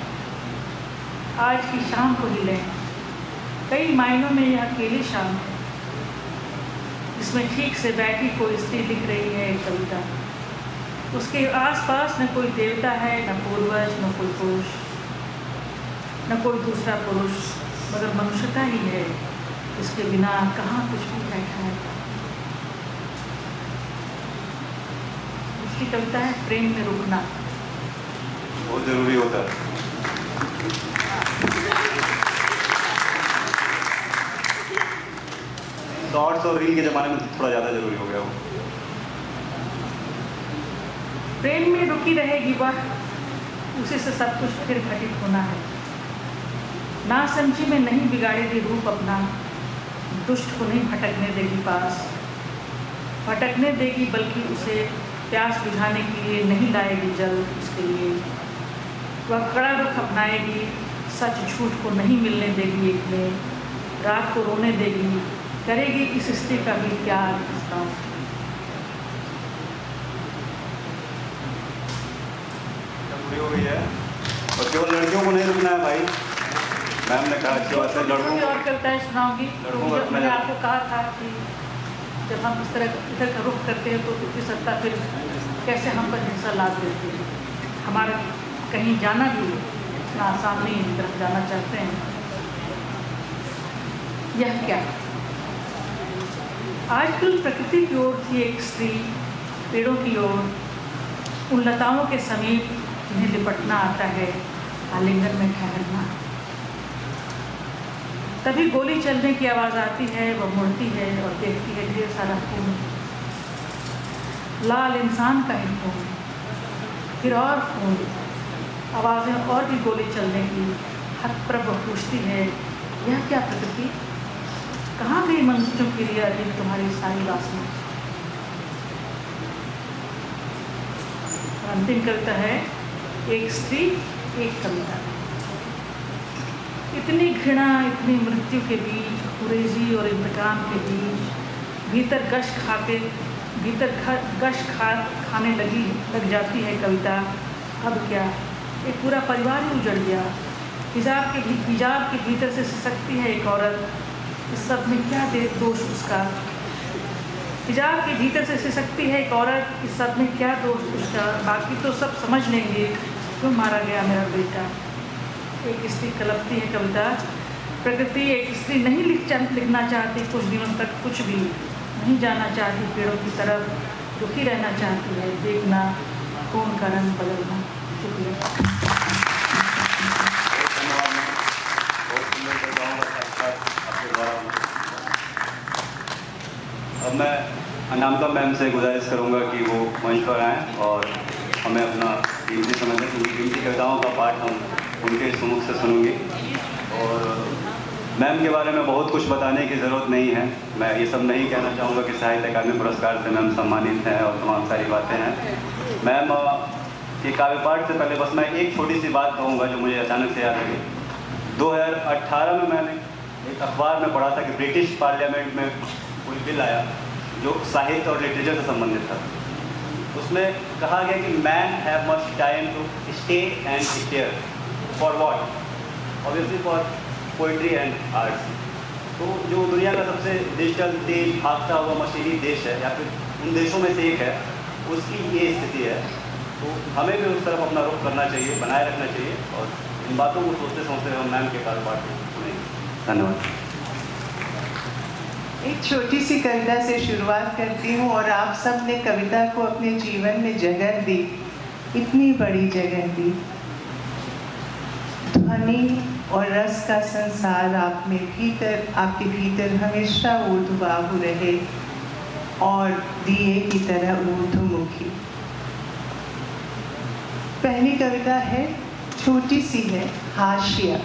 आज की शाम को ही लें, कई मायनों में यह अकेली शाम है, जिसमें ठीक से बैठी कोई स्त्री लिख रही है एक कविता। उसके आसपास न कोई देवता है, न पूर्वज, न कोई पुरुष, न कोई दूसरा पुरुष, मगर मनुष्यता ही है, इसके बिना कहाँ कुछ भी बैठा है। उसकी कविता है प्रेम में रुकना। बहुत ज़रूरी होता है। शॉर्ट्स और रील के ज़माने में थोड़ा ज़्यादा ज़रूरी हो गया वो। प्रेम में रुकी रहेगी वह, उसी से सब कुछ फिर घटित होना है। नासमझी में नहीं बिगाड़ेगी रूप अपना, दुष्ट को नहीं भटकने देगी पास, भटकने देगी बल्कि उसे प्यास बुझाने के लिए नहीं लाएगी जल उसके लिए। वह कड़ा रुख अपनाएगी, सच झूठ को नहीं मिलने देगी एक में, रात को रोने देगी, करेगी इस स्त्री का भी त्याग इस बात। पूरी हो गई है और केवल लड़कियों को नहीं रुकना है भाई। मैम ने कहा कि वैसे लड़कों और कविताएं सुनाऊंगी। लड़कों तो को जब मैंने आपको कहा था कि जब हम इस तरह इधर का रुख करते हैं तो इतनी सत्ता फिर कैसे हम पर हिंसा लाद देती है। हमारा कहीं जाना भी इतना आसान नहीं है, तरफ जाना चाहते हैं। यह क्या आजकल प्रकृति की ओर थी एक स्त्री, पेड़ों की ओर, उन लताओं के समीप जिन्हें लिपटना आता है, आलिंगन में ठहरना। तभी गोली चलने की आवाज़ आती है, वह मुड़ती है और देखती है ढेर सारा खून, लाल इंसान का ही खून, फिर और खून, आवाज़ें और भी गोली चलने की। हतप्रभ पूछती है, यह क्या प्रकृति, कहाँ गई मनुष्यों के लिए अभी तुम्हारी सारी वासना। अंतिम कविता है एक स्त्री एक कविता। इतनी घृणा, इतनी मृत्यु के बीच, गुरेजी और इंतकाम के बीच, भीतर गश खाने लग जाती है कविता। अब क्या, एक पूरा परिवार ही उजड़ गया। हिजाब के भीतर से सिसकती है एक औरत, इस सब में क्या दोष उसका। हिजाब के भीतर से सिसकती है एक औरत, इस सब में क्या दोष उसका। बाकी तो सब समझ लेंगे क्यों मारा गया मेरा बेटा। एक स्त्री कलपती है कविता। प्रकृति एक स्त्री नहीं लिखना चाहती कुछ दिनों तक कुछ भी, नहीं जाना चाहती पेड़ों की तरफ, रुकी रहना चाहती है, देखना खून का रंग बदलना। शुक्रिया। अब मैं अनामिका मैम से गुजारिश करूंगा कि वो मंच पर आएँ और हमें अपना कीमती समय दें, क्योंकि कीमती कविताओं का पाठ हम उनके सुमुख से सुनूंगी। और मैम के बारे में बहुत कुछ बताने की ज़रूरत नहीं है। मैं ये सब नहीं कहना चाहूँगा कि साहित्य अकादमी पुरस्कार से मैम सम्मानित हैं और तमाम सारी बातें हैं। मैम के काव्य पाठ से पहले बस मैं एक छोटी सी बात कहूँगा जो मुझे अचानक से याद आई। 2018 में मैंने एक अखबार में पढ़ा था कि ब्रिटिश पार्लियामेंट में कोई बिल आया जो साहित्य और लिटरेचर से संबंधित था। उसमें कहा गया कि man have much time to stay and stare for what, obviously for poetry and arts. तो जो दुनिया का सबसे डिजिटल तेज भागता हुआ मशीनी देश है या फिर उन देशों में से एक है, उसकी ये स्थिति है। तो हमें भी उस तरफ अपना रुख करना चाहिए, बनाए रखना चाहिए और इन बातों को सोचते सोचते हम मैम के कारोबार को सुनेंगे। धन्यवाद। एक छोटी सी कविता से शुरुआत करती हूँ और आप सब ने कविता को अपने जीवन में जगह दी, इतनी बड़ी जगह दी। ध्वनि और रस का संसार आपके भीतर हमेशा ऊर्ध्वबाहु रहे और दिए की तरह ऊर्ध्वमुखी। पहली कविता है, छोटी सी है, हाशिया।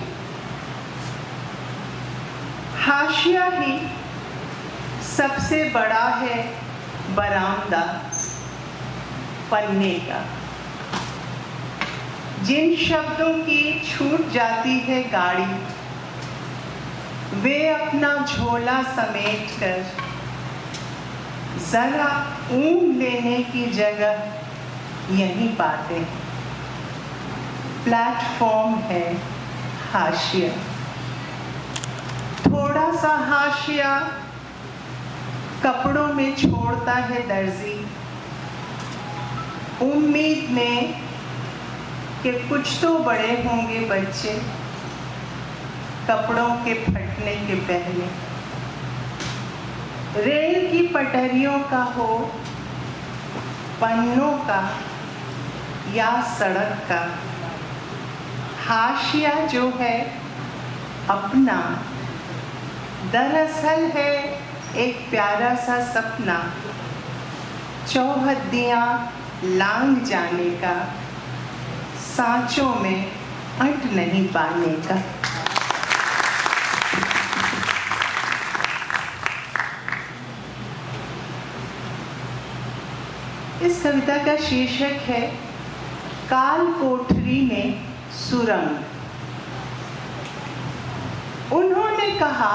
हाशिया ही सबसे बड़ा है बरामदा पन्ने का। जिन शब्दों की छूट जाती है गाड़ी, वे अपना झोला समेट कर जरा ऊँघ लेने की जगह यहीं पाते हैं। प्लेटफॉर्म है हाशिया, थोड़ा सा हाशिया कपड़ों में छोड़ता है दर्जी, उम्मीद में कि कुछ तो बड़े होंगे बच्चे कपड़ों के फटने के पहले। रेल की पटरियों का हो, पन्नों का या सड़क का, हाशिया जो है अपना दरअसल है एक प्यारा सा सपना, चौहद्दियाँ लांघ जाने का, सांचों में अट नहीं पाने का। इस कविता का शीर्षक है काल कोठरी में सुरंग। उन्होंने कहा,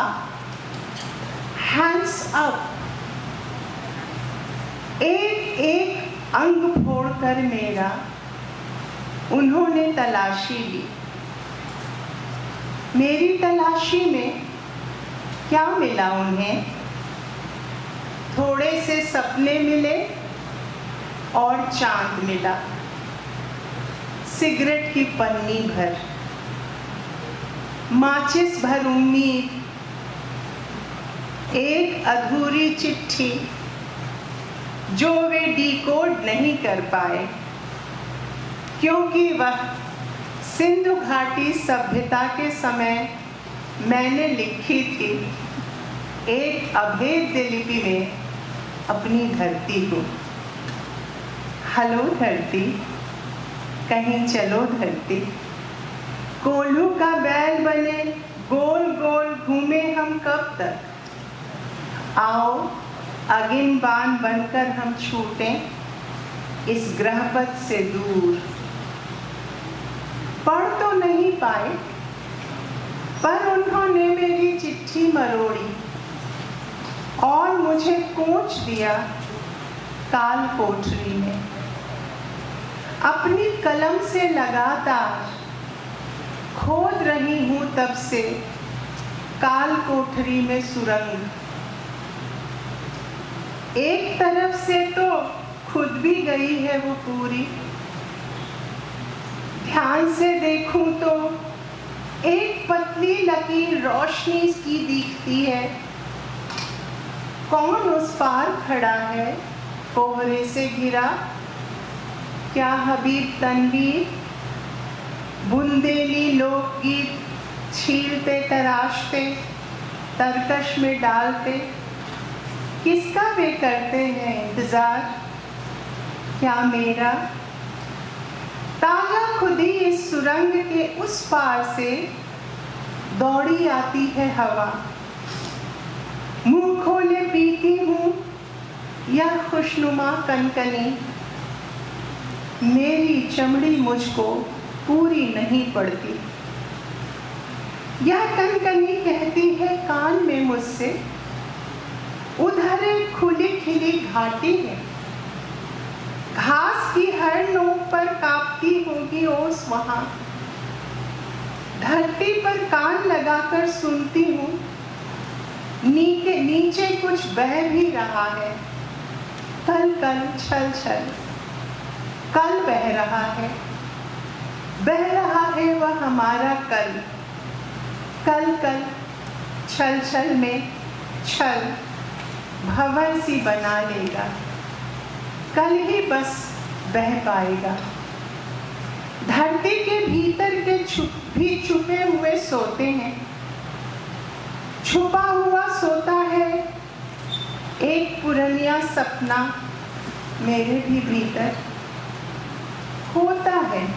हैंड्स अप, एक एक अंग फोड़कर मेरा उन्होंने तलाशी ली। मेरी तलाशी में क्या मिला उन्हें? थोड़े से सपने मिले और चांद मिला, सिगरेट की पन्नी भर, माचिस भर उम्मीद, एक अधूरी चिट्ठी जो वे डिकोड नहीं कर पाए, क्योंकि वह सिंधु घाटी सभ्यता के समय मैंने लिखी थी एक अभेद्य लिपि में अपनी धरती को। हेलो धरती, कहीं चलो धरती, कोल्हू का बैल बने गोल गोल घूमे हम कब तक, आओ अगिन बान बनकर हम छूटें इस ग्रहपथ से दूर। पढ़ तो नहीं पाए पर उन्होंने मेरी चिट्ठी मरोड़ी और मुझे कोच दिया काल कोठरी में। अपनी कलम से लगातार खोद रही हूँ तब से काल कोठरी में सुरंग। एक तरफ से तो खुद भी गई है वो पूरी, ध्यान से देखूं तो एक पतली लकीर रोशनी की दिखती है। कौन उस पार खड़ा है कोहरे से घिरा? क्या हबीब तनवीर बुंदेली लोकगीत छीलते तराशते तरकश में डालते, किसका वे करते हैं इंतजार? क्या मेरा? ताजा खुदी इस सुरंग के उस पार से दौड़ी आती है हवा। मुंह खोले पीती हूँ या खुशनुमा कनकनी, मेरी चमड़ी मुझको पूरी नहीं पड़ती। यह कनकनी कहती है कान में मुझसे, उधर एक खुली खिली घाटी है, घास की हर नोक पर कांपती होगी ओस वहां। धरती पर कान लगाकर सुनती हूँ, नीचे कुछ बह भी रहा है। कल कल छल छल, कल बह रहा है वह हमारा कल। कल कल छल छल में छल भंवर सी बना लेगा, कल ही बस बह पाएगा। धरती के भीतर के भी छुपे हुए सोते हैं, छुपा हुआ सोता है एक पुरनिया सपना मेरे भी भीतर। होता है,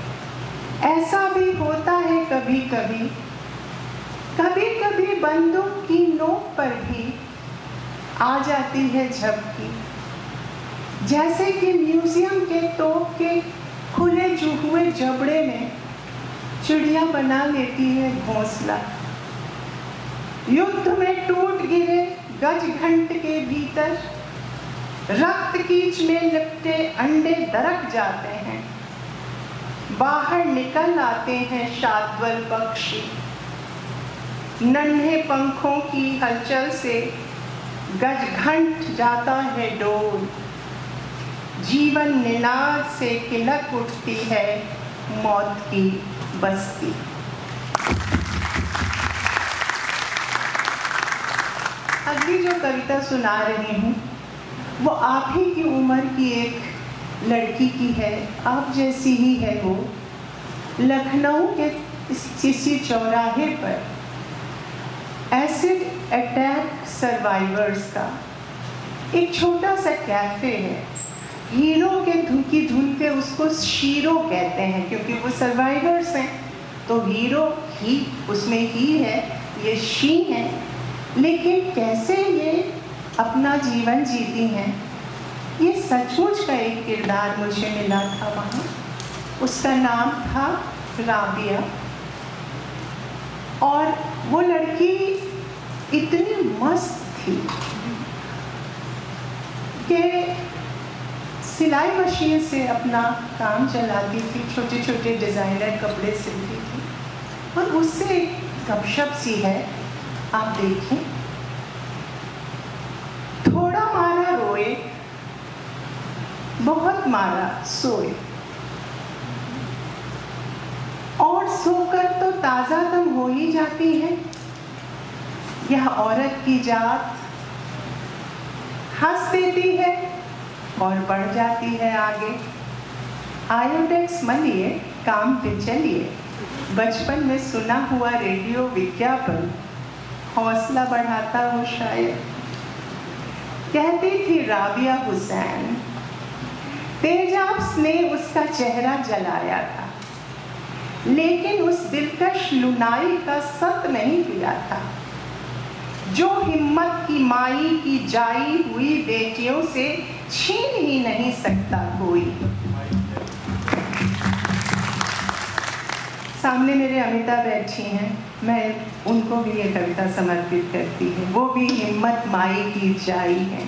ऐसा भी होता है कभी कभी, कभी कभी बंदूक की नोक पर भी आ जाती है झपकी। जैसे कि म्यूजियम के तोप के खुले हुए जबड़े में चिड़िया बना लेती है घोंसला। युद्ध में टूट गिरे गज घंट के भीतर रक्त कीच में लिपटे अंडे दरक जाते हैं। बाहर निकल आते हैं शाद्वल पक्षी। नन्हे पंखों की हलचल से गज घंट जाता है डोल। जीवन निनाद से किलक उठती है मौत की बस्ती। अगली जो कविता सुना रही हूँ वो आप ही की उम्र की एक लड़की की है, आप जैसी ही है वो। लखनऊ के किसी चौराहे पर एसिड अटैक सर्वाइवर्स का एक छोटा सा कैफे है। हीरो के की धुन पे उसको शीरो कहते हैं क्योंकि वो सर्वाइवर्स हैं, तो हीरो ही उसमें ही है, ये शी है। लेकिन कैसे ये अपना जीवन जीती हैं, ये सचमुच का एक किरदार मुझे मिला था वहाँ। उसका नाम था राबिया और वो लड़की इतनी मस्त थी कि सिलाई मशीन से अपना काम चलाती थी, छोटे छोटे डिज़ाइनर कपड़े सिलती थी। और उससे एक गपशप सी है, आप देखें। थोड़ा मारा रोए, बहुत मारा सोए, और सोकर तो ताज़ा दम हो ही जाती है। यह औरत की जात हंस देती है और बढ़ जाती है आगे। आयोडेक्स मलिए, काम पे चलिए। बचपन में सुना हुआ रेडियो विज्ञापन हौसला बढ़ाता हो शायद। कहती थी राबिया हुसैन, तेजाब ने उसका चेहरा जलाया था, लेकिन उस दिलकश लुनाई का सत नहीं पिया था जो हिम्मत की माई की जाई हुई बेटियों से छीन ही नहीं सकता कोई। सामने मेरे अमिता बैठी हैं, मैं उनको भी ये कविता समर्पित करती हूँ। वो भी हिम्मत माई की जाई है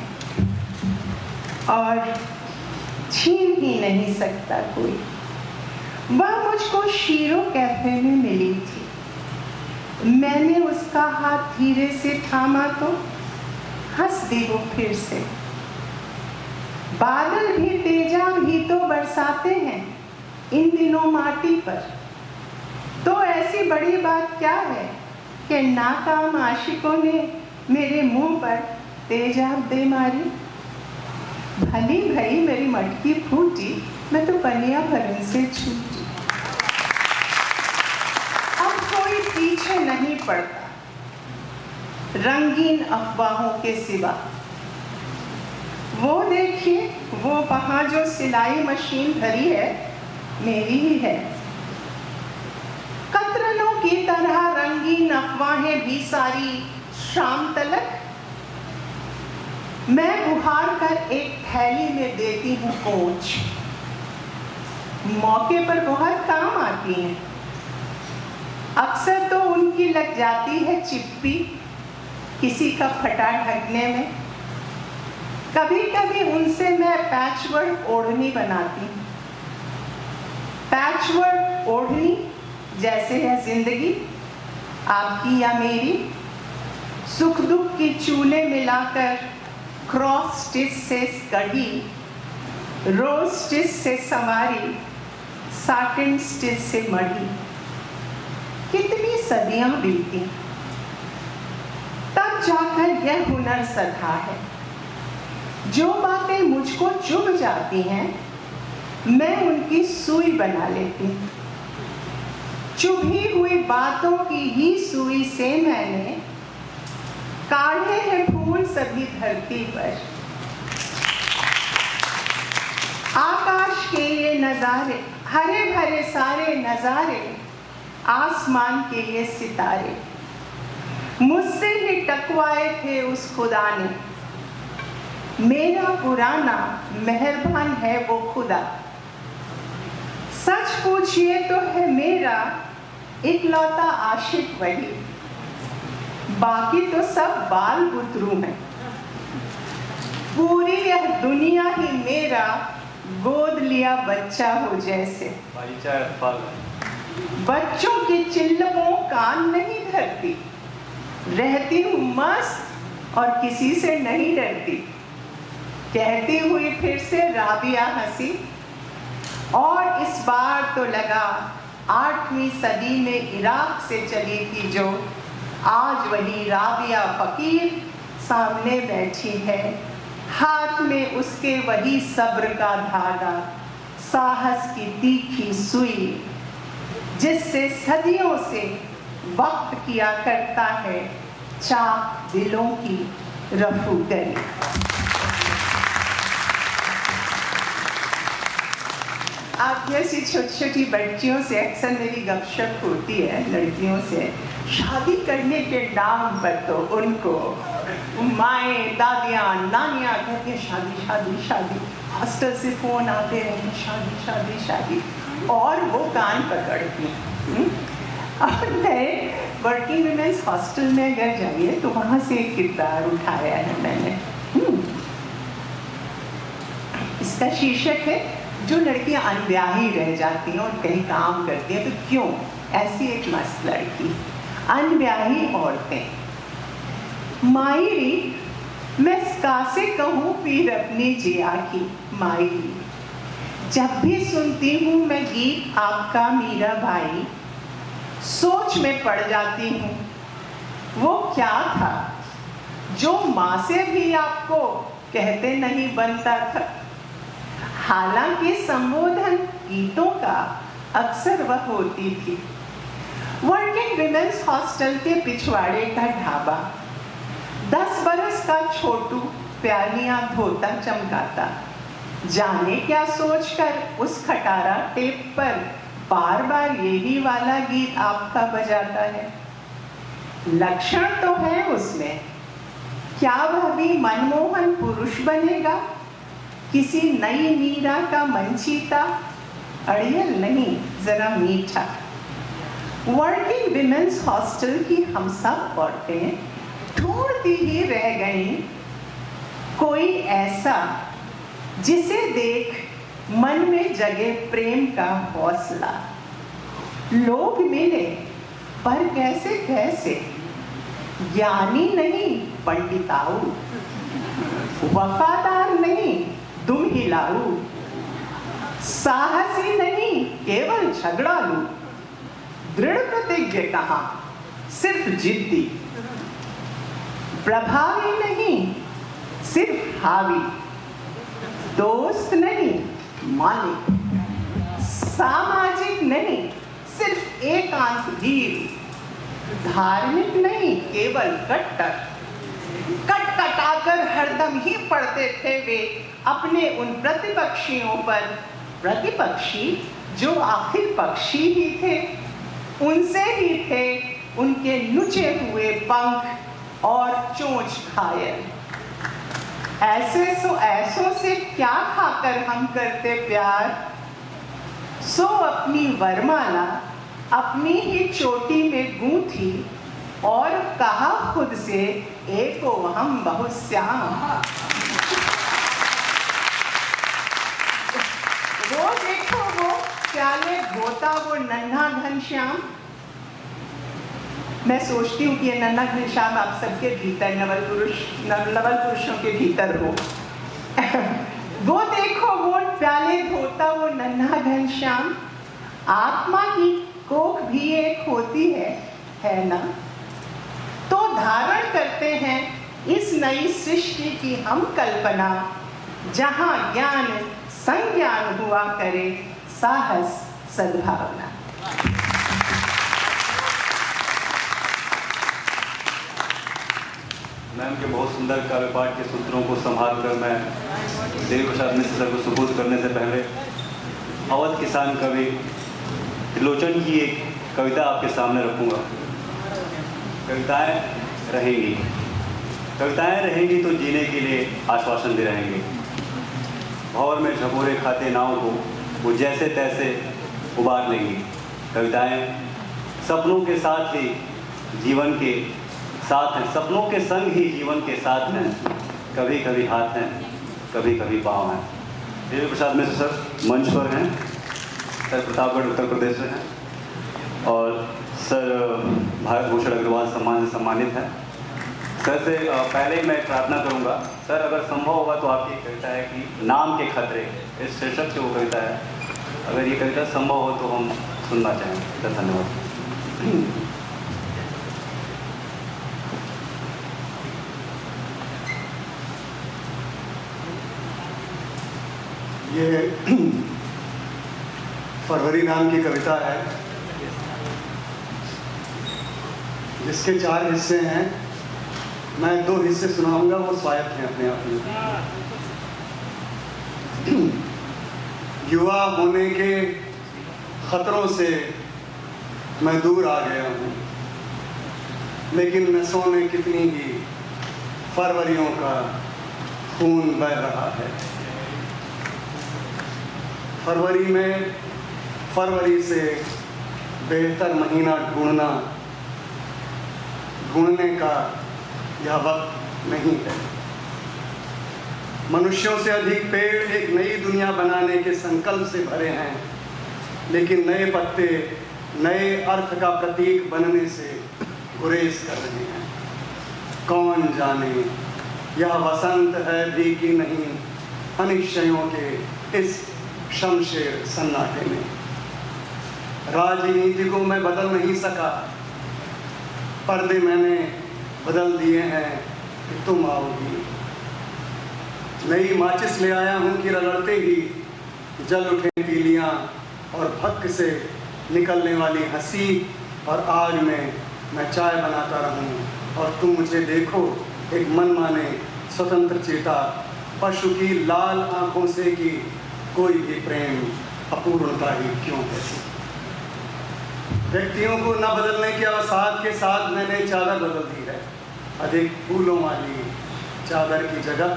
और छीन ही नहीं सकता कोई। वह मुझको शीरो कैफे में मिली थी। मैंने उसका हाथ धीरे से थामा तो हंस दी वो फिर से। बादल भी तेजाब ही तो बरसाते हैं इन दिनों माटी पर, तो ऐसी बड़ी बात क्या है कि नाकाम आशिकों ने मेरे मुंह पर तेजाब दे मारी। भली भई मेरी मटकी फूटी, मैं तो पनिया भरन से छूटी। अब कोई पीछे नहीं पड़ता रंगीन अफवाहों के सिवा। वो देखिए, वो वहाँ जो सिलाई मशीन धरी है मेरी ही है। कतरनों की तरह रंगीन अफवाहें भी सारी शाम तलक मैं बुहार कर एक थैली में देती हूँ कोच। मौके पर बहुत काम आती हैं। अक्सर तो उनकी लग जाती है चिप्पी किसी का फटा ढकने में। कभी कभी उनसे मैं पैचवर्क ओढ़नी बनाती हूँ। पैचवर्क ओढ़नी जैसे है जिंदगी आपकी या मेरी, सुख दुख की चूल्हे मिलाकर क्रॉस स्टिच से कढ़ी, रोज स्टिच से संवारी, साटिन स्टिच से मढ़ी। कितनी सदियां बीती तब जाकर यह हुनर सधा है। जो बातें मुझको चुभ जाती हैं मैं उनकी सुई बना लेती हूँ। चुभी हुई बातों की ही सुई से मैंने काढ़े हैं फूल सभी धरती पर। आकाश के ये नजारे, हरे भरे सारे नजारे, आसमान के ये सितारे मुझसे ही टकवाए थे उस खुदा ने। मेरा पुराना मेहरबान है वो खुदा। सच पूछिए तो है मेरा इकलौता आशिक वही, बाकी तो सब बाल बुतरू हैं। पूरी यह दुनिया ही मेरा गोद लिया बच्चा हो जैसे। बच्चों की चिल्लमों कान नहीं धरती, रहती हूँ मस्त और किसी से नहीं डरती। कहती हुई फिर से राबिया हंसी, और इस बार तो लगा 8वीं सदी में इराक से चली थी जो, आज वही राबिया फकीर सामने बैठी है। हाथ में उसके वही सब्र का धागा, साहस की तीखी सुई, जिससे सदियों से वक्त किया करता है चाक दिलों की रफूकरी। आप जैसी छोटी छोटी बच्चियों से अक्सर मेरी गपशप होती है, लड़कियों से। शादी करने के नाम पर तो उनको माएँ, दादियाँ, नानियाँ कहती हैं शादी शादी शादी। हॉस्टल से फ़ोन आते रहते शादी शादी शादी, और वो कान पकड़ती हैं। और नए वर्किंग वुमेन्स हॉस्टल में अगर जाइए तो वहाँ से एक किरदार उठाया है मैंने। इसका शीर्षक है जो लड़कियां अनब्याही रह जाती हैं और कहीं काम करती हैं तो क्यों। ऐसी एक मस्त लड़की, अनब्याही औरतें। मायरी मैं कासे कहूँ पीर अपनी जिया की मायरी, जब भी सुनती हूँ मैं गीत आपका मीरा भाई, सोच में पड़ जाती हूँ वो क्या था जो माँ से भी आपको कहते नहीं बनता था। हालांकि संबोधन गीतों का अक्सर वह होती थी। वर्किंग विमेंस हॉस्टल के पिछवाड़े का ढाबा, 10 बरस का छोटू प्यालियां धोता चमकाता, जाने क्या सोचकर उस खटारा टेप पर बार बार यही वाला गीत आपका बजाता है। लक्षण तो है उसमें, क्या वह भी मनमोहन पुरुष बनेगा, किसी नई मीरा का मनचीता, अड़ियल नहीं जरा मीठा। वर्किंग विमेंस हॉस्टल की हम सब औरतें ढूंढती ही रह गईं कोई ऐसा जिसे देख मन में जगे प्रेम का हौसला। लोग मिले पर कैसे कैसे, ज्ञानी नहीं पंडिताऊ, वफादार नहीं दुम हिलाऊ, साहसी नहीं केवल झगड़ालू, दृढ़ प्रतिज्ञ कहाँ सिर्फ जिद्दी, प्रभावी नहीं सिर्फ हावी, दोस्त नहीं मालिक, सामाजिक नहीं सिर्फ एकांत धीर, धार्मिक नहीं केवल कट्टर, कटकटाकर हरदम ही पड़ते थे वे अपने उन प्रतिपक्षियों पर, प्रतिपक्षी जो आखिर पक्षी ही थे। उनसे ही थे उनके नुचे हुए पंख और चोंच घायल। ऐसों से क्या खाकर हम करते प्यार, सो अपनी वरमाला अपनी ही चोटी में गूंथी और कहा खुद से एको हम बहुत श्याम। वो देखो वो प्याले धोता वो नन्हा घनश्याम। मैं सोचती हूँ कि ये नन्हा घनश्याम आप सबके भीतर, नवल पुरुषों के भीतर हो। वो देखो वो प्याले धोता वो नन्हा घनश्याम। आत्मा की कोख भी एक होती है ना। तो धारण करते हैं इस नई सृष्टि की हम कल्पना, जहाँ ज्ञान संज्ञान हुआ करे, साहस सद्भावना। मैम के बहुत सुंदर काव्य पाठ के सूत्रों को संभाल कर मैं देवी प्रसाद मिश्र सर को सुपुर्द करने से पहले अवध किसान कवि त्रिलोचन की एक कविता आपके सामने रखूंगा। कविताएं रहेंगी। कविताएं रहेंगी तो जीने के लिए आश्वासन भी रहेंगे। भंवर में झकोरे खाते नाव को वो जैसे तैसे उबार लेंगी। कविताएं सपनों के साथ ही जीवन के साथ हैं, सपनों के संग ही जीवन के साथ हैं। कभी कभी हाथ हैं, कभी कभी पाँव हैं। देवी प्रसाद मिश्र सर मंच पर हैं, सर प्रतापगढ़ उत्तर प्रदेश से हैं और सर भारत भूषण अग्रवाल सम्मान से सम्मानित हैं। सर से पहले मैं प्रार्थना करूंगा, सर अगर संभव होगा तो आपकी कविता है कि नाम के खतरे, इस शीर्षक से वो कविता है, अगर ये कविता संभव हो तो हम सुनना चाहेंगे। सर धन्यवाद। ये फरवरी नाम की कविता है जिसके 4 हिस्से हैं। मैं 2 हिस्से सुनाऊंगा, वो स्वायत्त हैं अपने आप में। युवा होने के खतरों से मैं दूर आ गया हूँ, लेकिन नसों में कितनी ही फरवरियों का खून बह रहा है। फरवरी से बेहतर महीना ढूंढने का यह वक्त नहीं है। मनुष्यों से अधिक पेड़ एक नई दुनिया बनाने के संकल्प से भरे हैं, लेकिन नए पत्ते नए अर्थ का प्रतीक बनने से गुरेज कर रहे हैं। कौन जाने यह वसंत है भी कि नहीं, अनिश्चयों के इस शमशेर सन्नाटे में। राजनीति को मैं बदल नहीं सका, पर्दे मैंने बदल दिए हैं कि तुम आओगी। नई माचिस ले आया हूँ कि रगड़ते ही जल उठे तीलियाँ और भक्क से निकलने वाली हंसी और आग में मैं चाय बनाता रहूँ और तुम मुझे देखो एक मनमाने स्वतंत्र चेता पशु की लाल आंखों से कि कोई भी प्रेम अपूर्णता ही क्यों है। व्यक्तियों को न बदलने के अवसाद के साथ मैंने चादर बदल दी है। अधिक फूलों वाली चादर की जगह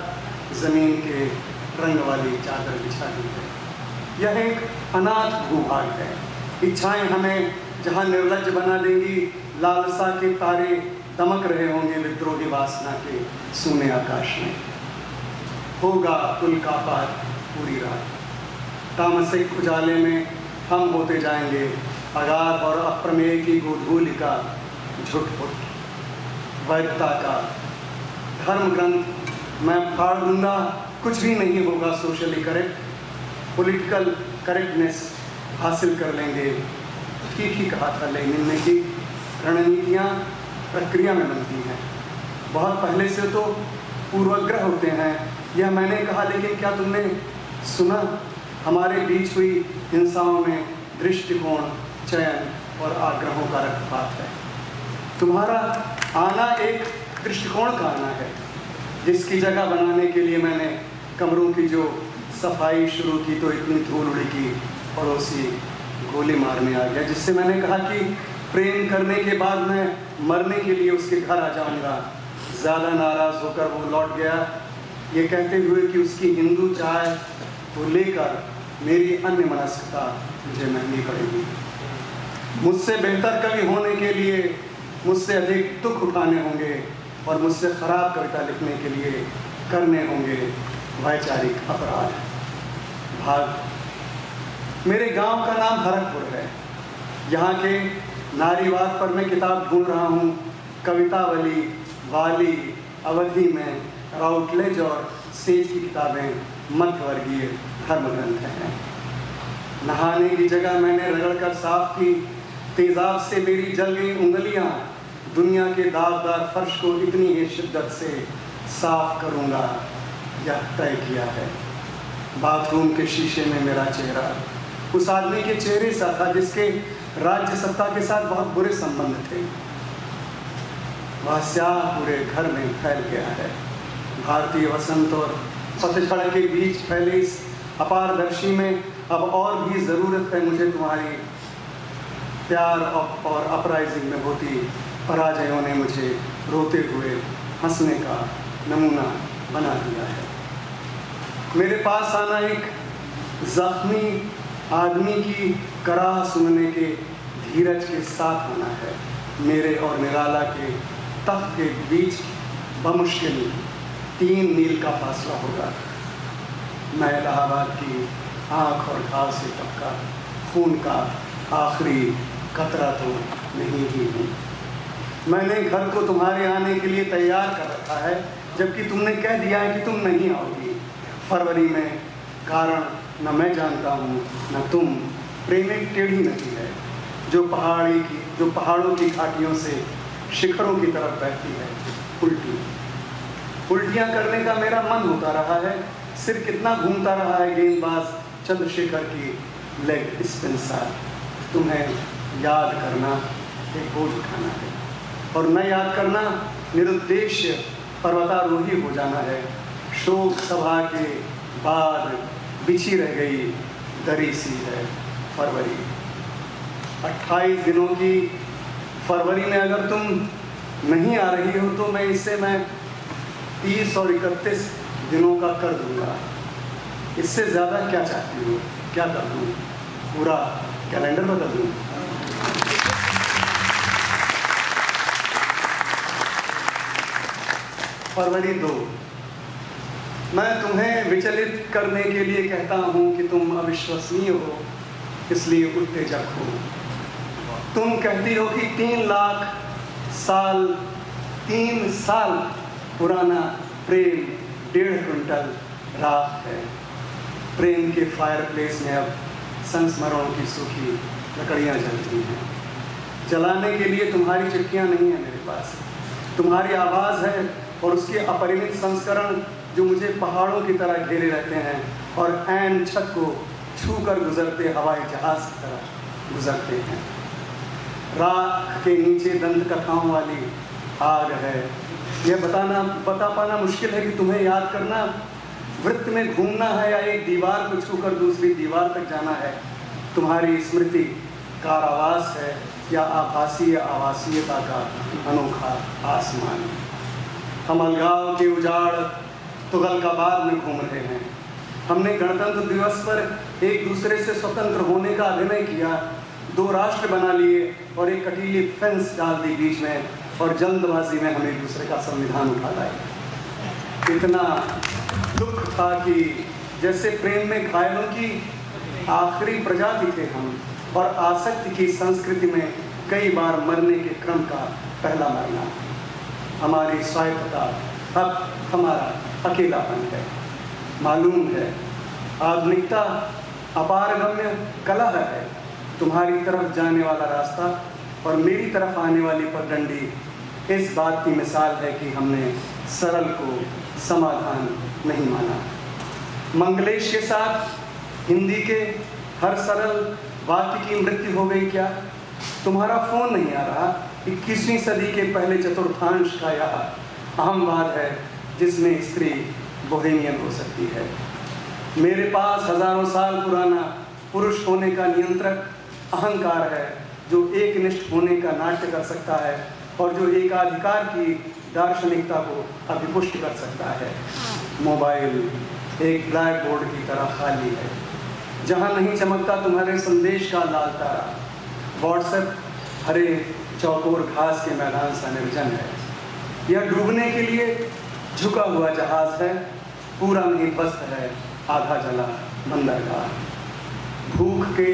जमीन के रंग वाली चादर बिछा दी है। यह एक अनाथ भूभाग है। इच्छाएं हमें जहाँ निर्लज्ज बना देंगी, लालसा के तारे दमक रहे होंगे विद्रोही वासना के सूने आकाश में। होगा उल्कापात पूरी रात, तामसिक उजाले में हम होते जाएंगे अगाध और अप्रमेय की गोधूलि का झुटपुट। वैधता का धर्म ग्रंथ मैं फाड़ दूंगा, कुछ भी नहीं होगा सोशली करेक्ट। पॉलिटिकल करेक्टनेस हासिल कर लेंगे। ठीक ही कहा था लेनिन ने कि रणनीतियाँ प्रक्रिया में बनती हैं। बहुत पहले से तो पूर्वाग्रह होते हैं, यह मैंने कहा, लेकिन क्या तुमने सुना हमारे बीच हुई हिंसाओं में दृष्टिकोण, चयन और आग्रहों का रक्तपात है। तुम्हारा आना एक दृष्टिकोण का आना है, जिसकी जगह बनाने के लिए मैंने कमरों की जो सफाई शुरू की तो इतनी धूल उड़ी कि पड़ोसी गोली मारने आ गया, जिससे मैंने कहा कि प्रेम करने के बाद मैं मरने के लिए उसके घर आ जाऊंगा। ज़्यादा नाराज़ होकर वो लौट गया, ये कहते हुए कि उसकी हिंदू चाय को लेकर मेरी अन्य मनस्कता मुझे महंगी पड़ेगी। मुझसे बेहतर कवि होने के लिए मुझसे अधिक दुख उठाने होंगे और मुझसे ख़राब कविता लिखने के लिए करने होंगे वैचारिक अपराध। भाग मेरे गांव का नाम भरतपुर है। यहाँ के नारीवाद पर मैं किताब ढूंढ रहा हूँ। कवितावली, वाली, अवधि में राउटलेज और सेज की किताबें मध्यवर्गीय धर्म ग्रंथ हैं। नहाने की जगह मैंने रगड़कर साफ की, तेजाब से मेरी जल गई उंगलियां। दुनिया के दागदार फर्श को इतनी ही शिद्दत से साफ करूंगा, यह तय किया है। बाथरूम के शीशे में मेरा चेहरा उस आदमी के चेहरे सा था जिसके राज्य सत्ता के साथ बहुत बुरे संबंध थे। वह स्याह पूरे घर में फैल गया है। भारतीय वसंत और पतझड़ के बीच फैले इस अपारदर्शी में अब और भी ज़रूरत है मुझे तुम्हारी। प्यार और अपराइजिंग में होती पराजयों ने मुझे रोते हुए हंसने का नमूना बना दिया है। मेरे पास आना एक जख्मी आदमी की कराह सुनने के धीरज के साथ आना है। मेरे और निराला के तख्त के बीच बमुश्किल 3 मील का फासला होगा। मैं इलाहाबाद की आँख और घाव से टपका खून का आखिरी कतरा तो नहीं ही हूँ। मैंने घर को तुम्हारे आने के लिए तैयार कर रखा है, जबकि तुमने कह दिया है कि तुम नहीं आओगी। फरवरी में कारण न मैं जानता हूँ न तुम। प्रेम एक टेढ़ी नदी है जो पहाड़ों की घाटियों से शिखरों की तरफ बहती है। उल्टियाँ करने का मेरा मन होता रहा है। सिर कितना घूमता रहा है गेंदबाज चंद्रशेखर की लेग स्पिन साथ। तुम्हें याद करना एक बोझ उठाना है, और न याद करना निरुद्देश्य पर्वतारोही हो जाना है। शोक सभा के बाद बिछी रह गई दरी सी है फरवरी। 28 दिनों की फरवरी में अगर तुम नहीं आ रही हो तो मैं 30 और 31 दिनों का कर दूंगा। इससे ज़्यादा क्या चाहती हो? क्या कर दूँ? पूरा कैलेंडर बदल दूँ? फरवरी 2। मैं तुम्हें विचलित करने के लिए कहता हूँ कि तुम अविश्वसनीय हो, इसलिए उत्तेजक हो। तुम कहती हो कि 3 साल पुराना प्रेम 1.5 क्विंटल राख है। प्रेम के फायरप्लेस में अब संस्मरणों की सूखी लकड़ियाँ जलती हैं। जलाने के लिए तुम्हारी चिट्ठियाँ नहीं हैं मेरे पास, तुम्हारी आवाज़ है और उसके अपरिमित संस्करण जो मुझे पहाड़ों की तरह घेरे रहते हैं और ऐन छत को छूकर गुजरते हवाई जहाज की तरह गुजरते हैं। राख के नीचे दंत कथाओं वाली आग है। यह बता पाना मुश्किल है कि तुम्हें याद करना वृत्त में घूमना है या एक दीवार को छूकर दूसरी दीवार तक जाना है। तुम्हारी स्मृति कारावास है या आभासीय आवासीयता का अनोखा आसमान। हम अलगाव के उजाड़ तुगलकाबाद में घूम रहे हैं। हमने गणतंत्र दिवस पर एक दूसरे से स्वतंत्र होने का अभिनय किया, 2 राष्ट्र बना लिए और एक कटीली फेंस डाल दी बीच में, और जल्दबाजी में हम एक दूसरे का संविधान उठा लाए। इतना दुख था कि जैसे प्रेम में घायलों की आखिरी प्रजाति थे हम, और आसक्ति की संस्कृति में कई बार मरने के क्रम का पहला मरना। हमारी स्वायत्तता अब हमारा अकेलापन है। मालूम है आधुनिकता अपारगम्य कला है। तुम्हारी तरफ जाने वाला रास्ता और मेरी तरफ आने वाली पगडंडी इस बात की मिसाल है कि हमने सरल को समाधान नहीं माना। मंगलेश के साथ हिंदी के हर सरल वाक्य की मृत्यु हो गई क्या? तुम्हारा फोन नहीं आ रहा। 21वीं सदी के पहले चतुर्थांश का यह अहमवाद है जिसमें स्त्री बोहेमियन हो सकती है। मेरे पास हजारों साल पुराना पुरुष होने का नियंत्रक अहंकार है जो एकनिष्ठ होने का नाट्य कर सकता है और जो एकाधिकार की दार्शनिकता को अभिपुष्ट कर सकता है। मोबाइल एक ब्लैक बोर्ड की तरह खाली है जहाँ नहीं चमकता तुम्हारे संदेश का लाल तारा। व्हाट्सएप हरे चौकोर घास के मैदान सा निर्जन है। यह डूबने के लिए झुका हुआ जहाज है, पूरा नहीं ध्वस्त है आधा जला बंदरगाह। भूख के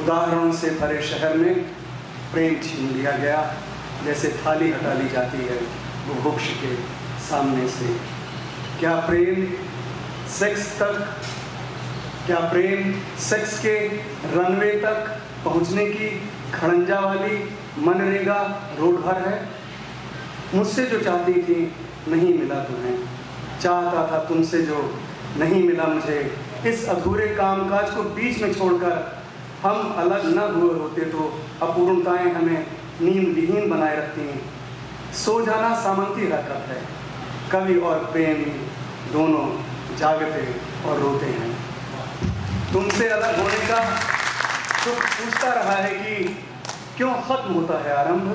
उदाहरणों से भरे शहर में प्रेम छीन लिया गया, जैसे थाली हटा ली जाती है बुभुक्ष के सामने से। क्या प्रेम सेक्स के रनवे तक पहुंचने की खड़ंजा वाली मनरेगा रोड भर है? मुझसे जो चाहती थी नहीं मिला तुम्हें, चाहता था तुमसे जो नहीं मिला मुझे। इस अधूरे कामकाज को बीच में छोड़कर हम अलग न हुए होते तो अपूर्णताएं हमें नींद विहीन बनाए रखती हैं। सो जाना सामंती हरकत है। कवि और प्रेमी दोनों जागते और रोते हैं। तुमसे अलग होने का दुख पूछता रहा है कि क्यों खत्म होता है आरंभ।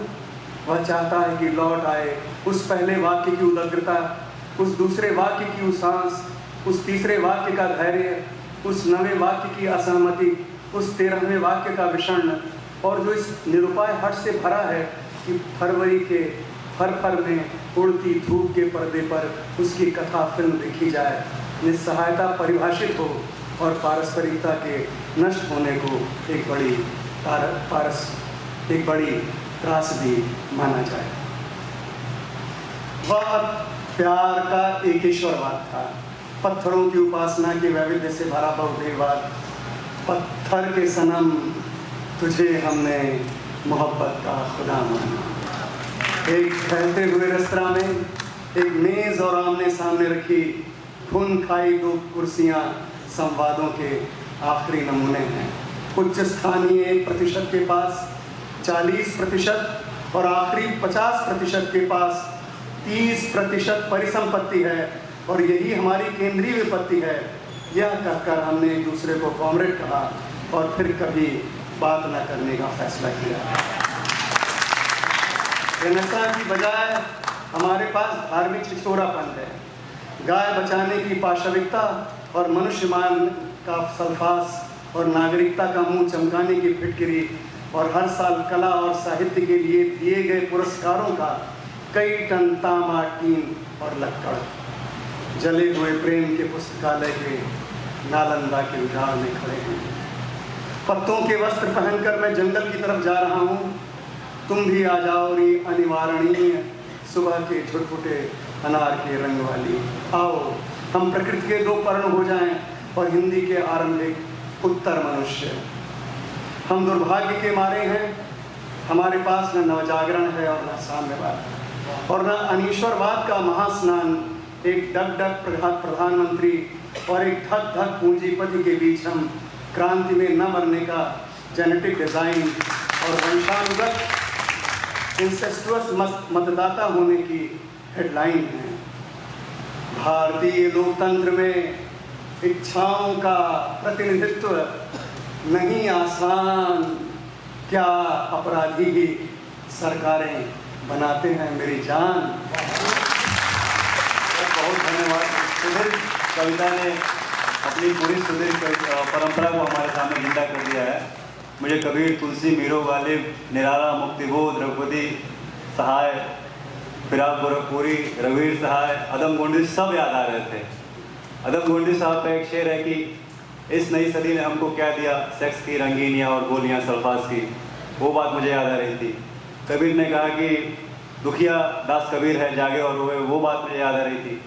वह चाहता है कि लौट आए उस पहले वाक्य की उदाग्रता, उस दूसरे वाक्य की उसास, उस तीसरे वाक्य का धैर्य, उस 9वें वाक्य की असहमति, उस 13वें वाक्य का विषण, और जो इस निरुपाय हट से भरा है कि फरवरी के फर में उड़ती धूप के पर्दे पर उसकी कथा फिल्म देखी जाए, निस्सहायता परिभाषित हो और पारस्परिकता के नष्ट होने को एक बड़ी त्रासदी माना जाए। वह प्यार का एकेश्वरवाद था, पत्थरों की उपासना के वैविध्य से भरा बहुदेववाद। पत्थर के सनम तुझे हमने मोहब्बत का खुदा माना। एक फैलते हुए रेस्तरां में एक मेज और आमने सामने रखी खून खाई 2 कुर्सियां संवादों के आखिरी नमूने हैं। उच्च स्थानीय 1% के पास 40% और आखिरी 50% के पास 30% परिसंपत्ति है और यही हमारी केंद्रीय विपत्ति है। यह कहकर हमने एक दूसरे को कॉमरेड कहा और फिर कभी बात न करने का फैसला किया। रेनेसां की बजाय हमारे पास धार्मिक छिछोरापन है। गाय बचाने की पाशविकता और मनुष्यमान का सल्फास और नागरिकता का मुंह चमकाने की फिटकरी और हर साल कला और साहित्य के लिए दिए गए पुरस्कारों का कई टन तांबा, टीन और लक्कड़ जले हुए प्रेम के पुस्तकालय के नालंदा के उजाड़ में खड़े हैं। पत्तों के वस्त्र पहनकर मैं जंगल की तरफ जा रहा हूँ। तुम भी आ जाओ रे अनिवारणीय सुबह के झुटपुटे अनार के रंग वाली। आओ हम प्रकृति के 2 पर्ण हो जाएं और हिंदी के आरंभिक उत्तर मनुष्य। हम दुर्भाग्य के मारे हैं, हमारे पास न नवजागरण है और न साम्यवाद और न अनीश्वरवाद का महास्नान। एक डग प्रधानमंत्री और एक धक पूंजीपति के बीच हम क्रांति में न मरने का जेनेटिक डिजाइन और वंशानुगत इंसेस्टुअस मतदाता होने की हेडलाइन है। भारतीय लोकतंत्र में इच्छाओं का प्रतिनिधित्व नहीं आसान। क्या अपराधी ही सरकारें बनाते हैं मेरी जान। बहुत धन्यवाद। सुधीर कविता ने अपनी पूरी सुधीर परंपरा को हमारे सामने जिंदा कर दिया है। मुझे कबीर, तुलसी, मीरो, गालिब, निराला, मुक्तिबोध, द्रौपदी, सहाय, फिराक गोरखपुरी, रघुवीर सहाय, अदम गोंडी सब याद आ रहे थे। अदम गोंडी साहब का एक शेर है कि इस नई सदी ने हमको क्या दिया, सेक्स की रंगीनियाँ और गोलियाँ सल्फास की। वो बात मुझे याद आ रही थी। कबीर ने कहा कि दुखिया दास कबीर है, जागे और रोए, वो बात मुझे याद आ रही थी।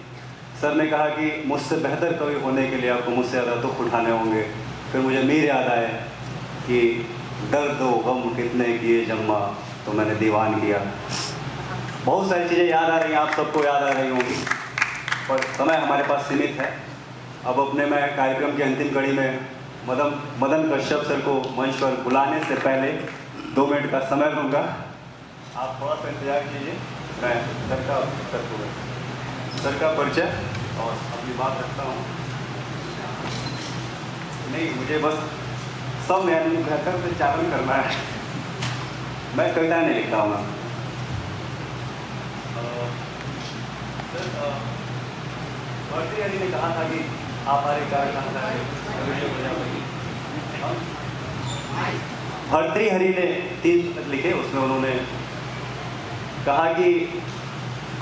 सर ने कहा कि मुझसे बेहतर कवि होने के लिए आपको मुझसे ज़्यादा दुख उठाने होंगे। फिर मुझे मीर याद आए कि दर्द व गम कितने किए जम्मा तो मैंने दीवान किया। बहुत सारी चीज़ें याद आ रही हैं, आप सबको याद आ रही होंगी, पर समय हमारे पास सीमित है। अब अपने मैं कार्यक्रम की अंतिम कड़ी में मदन कश्यप सर को मंच पर बुलाने से पहले 2 मिनट का समय लूँगा। आप थोड़ा सा इंतजार कीजिए। मैं सर का परिचय और अपनी बात रखता हूँ। नहीं, मुझे बस सब यानी बेहतर से चालन करना है। मैं कविताएं नहीं लिखता हूँ। सर भर्तृहरि हरि ने कहा था कि आप हमारे भर्तृहरि हरि ने 3 लिखे, उसमें उन्होंने कहा कि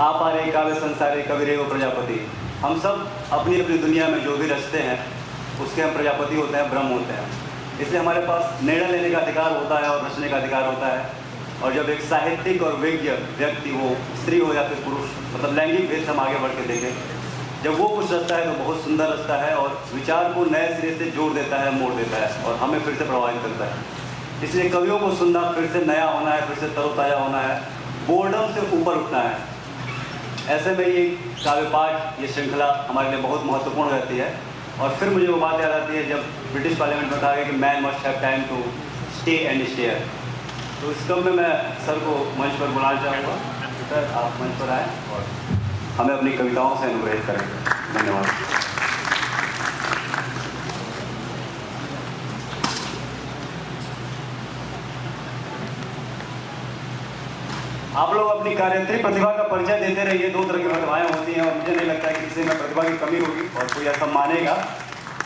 आप आ रहे काव्य संसारे कविरे व प्रजापति। हम सब अपनी अपनी दुनिया में जो भी रचते हैं उसके हम प्रजापति होते हैं, ब्रह्म होते हैं। इसलिए हमारे पास निर्णय लेने का अधिकार होता है और रचने का अधिकार होता है। और जब एक साहित्यिक और विज्ञ व्यक्ति, वो स्त्री हो या फिर पुरुष, मतलब लैंगिक भेद से हम आगे बढ़ के देखें, जब वो कुछ रचता है तो बहुत सुंदर रचता है और विचार को नए सिरे से जोड़ देता है, मोड़ देता है और हमें फिर से प्रभावित करता है। इसलिए कवियों को सुनना, फिर से नया होना है, फिर से तरोताज़ा होना है, बोर्डम से ऊपर उठना है। ऐसे में ये काव्य पाठ, ये श्रृंखला हमारे लिए बहुत महत्वपूर्ण रहती है। और फिर मुझे वो बात याद आती है जब ब्रिटिश पार्लियामेंट में कहा गया कि man must have time to stay and stare. तो इस क्रम में मैं सर को मंच पर बुलाना चाहूँगा। सर आप मंच पर आएँ और हमें अपनी कविताओं से अनुग्रहित करें। धन्यवाद। आप लोग अपनी कार्यत्री प्रतिभा का परिचय देते रहिए। 2 तरह की प्रतिभाएं होती हैं और मुझे नहीं लगता है कि किसी में प्रतिभा की कमी होगी और कोई ऐसा मानेगा।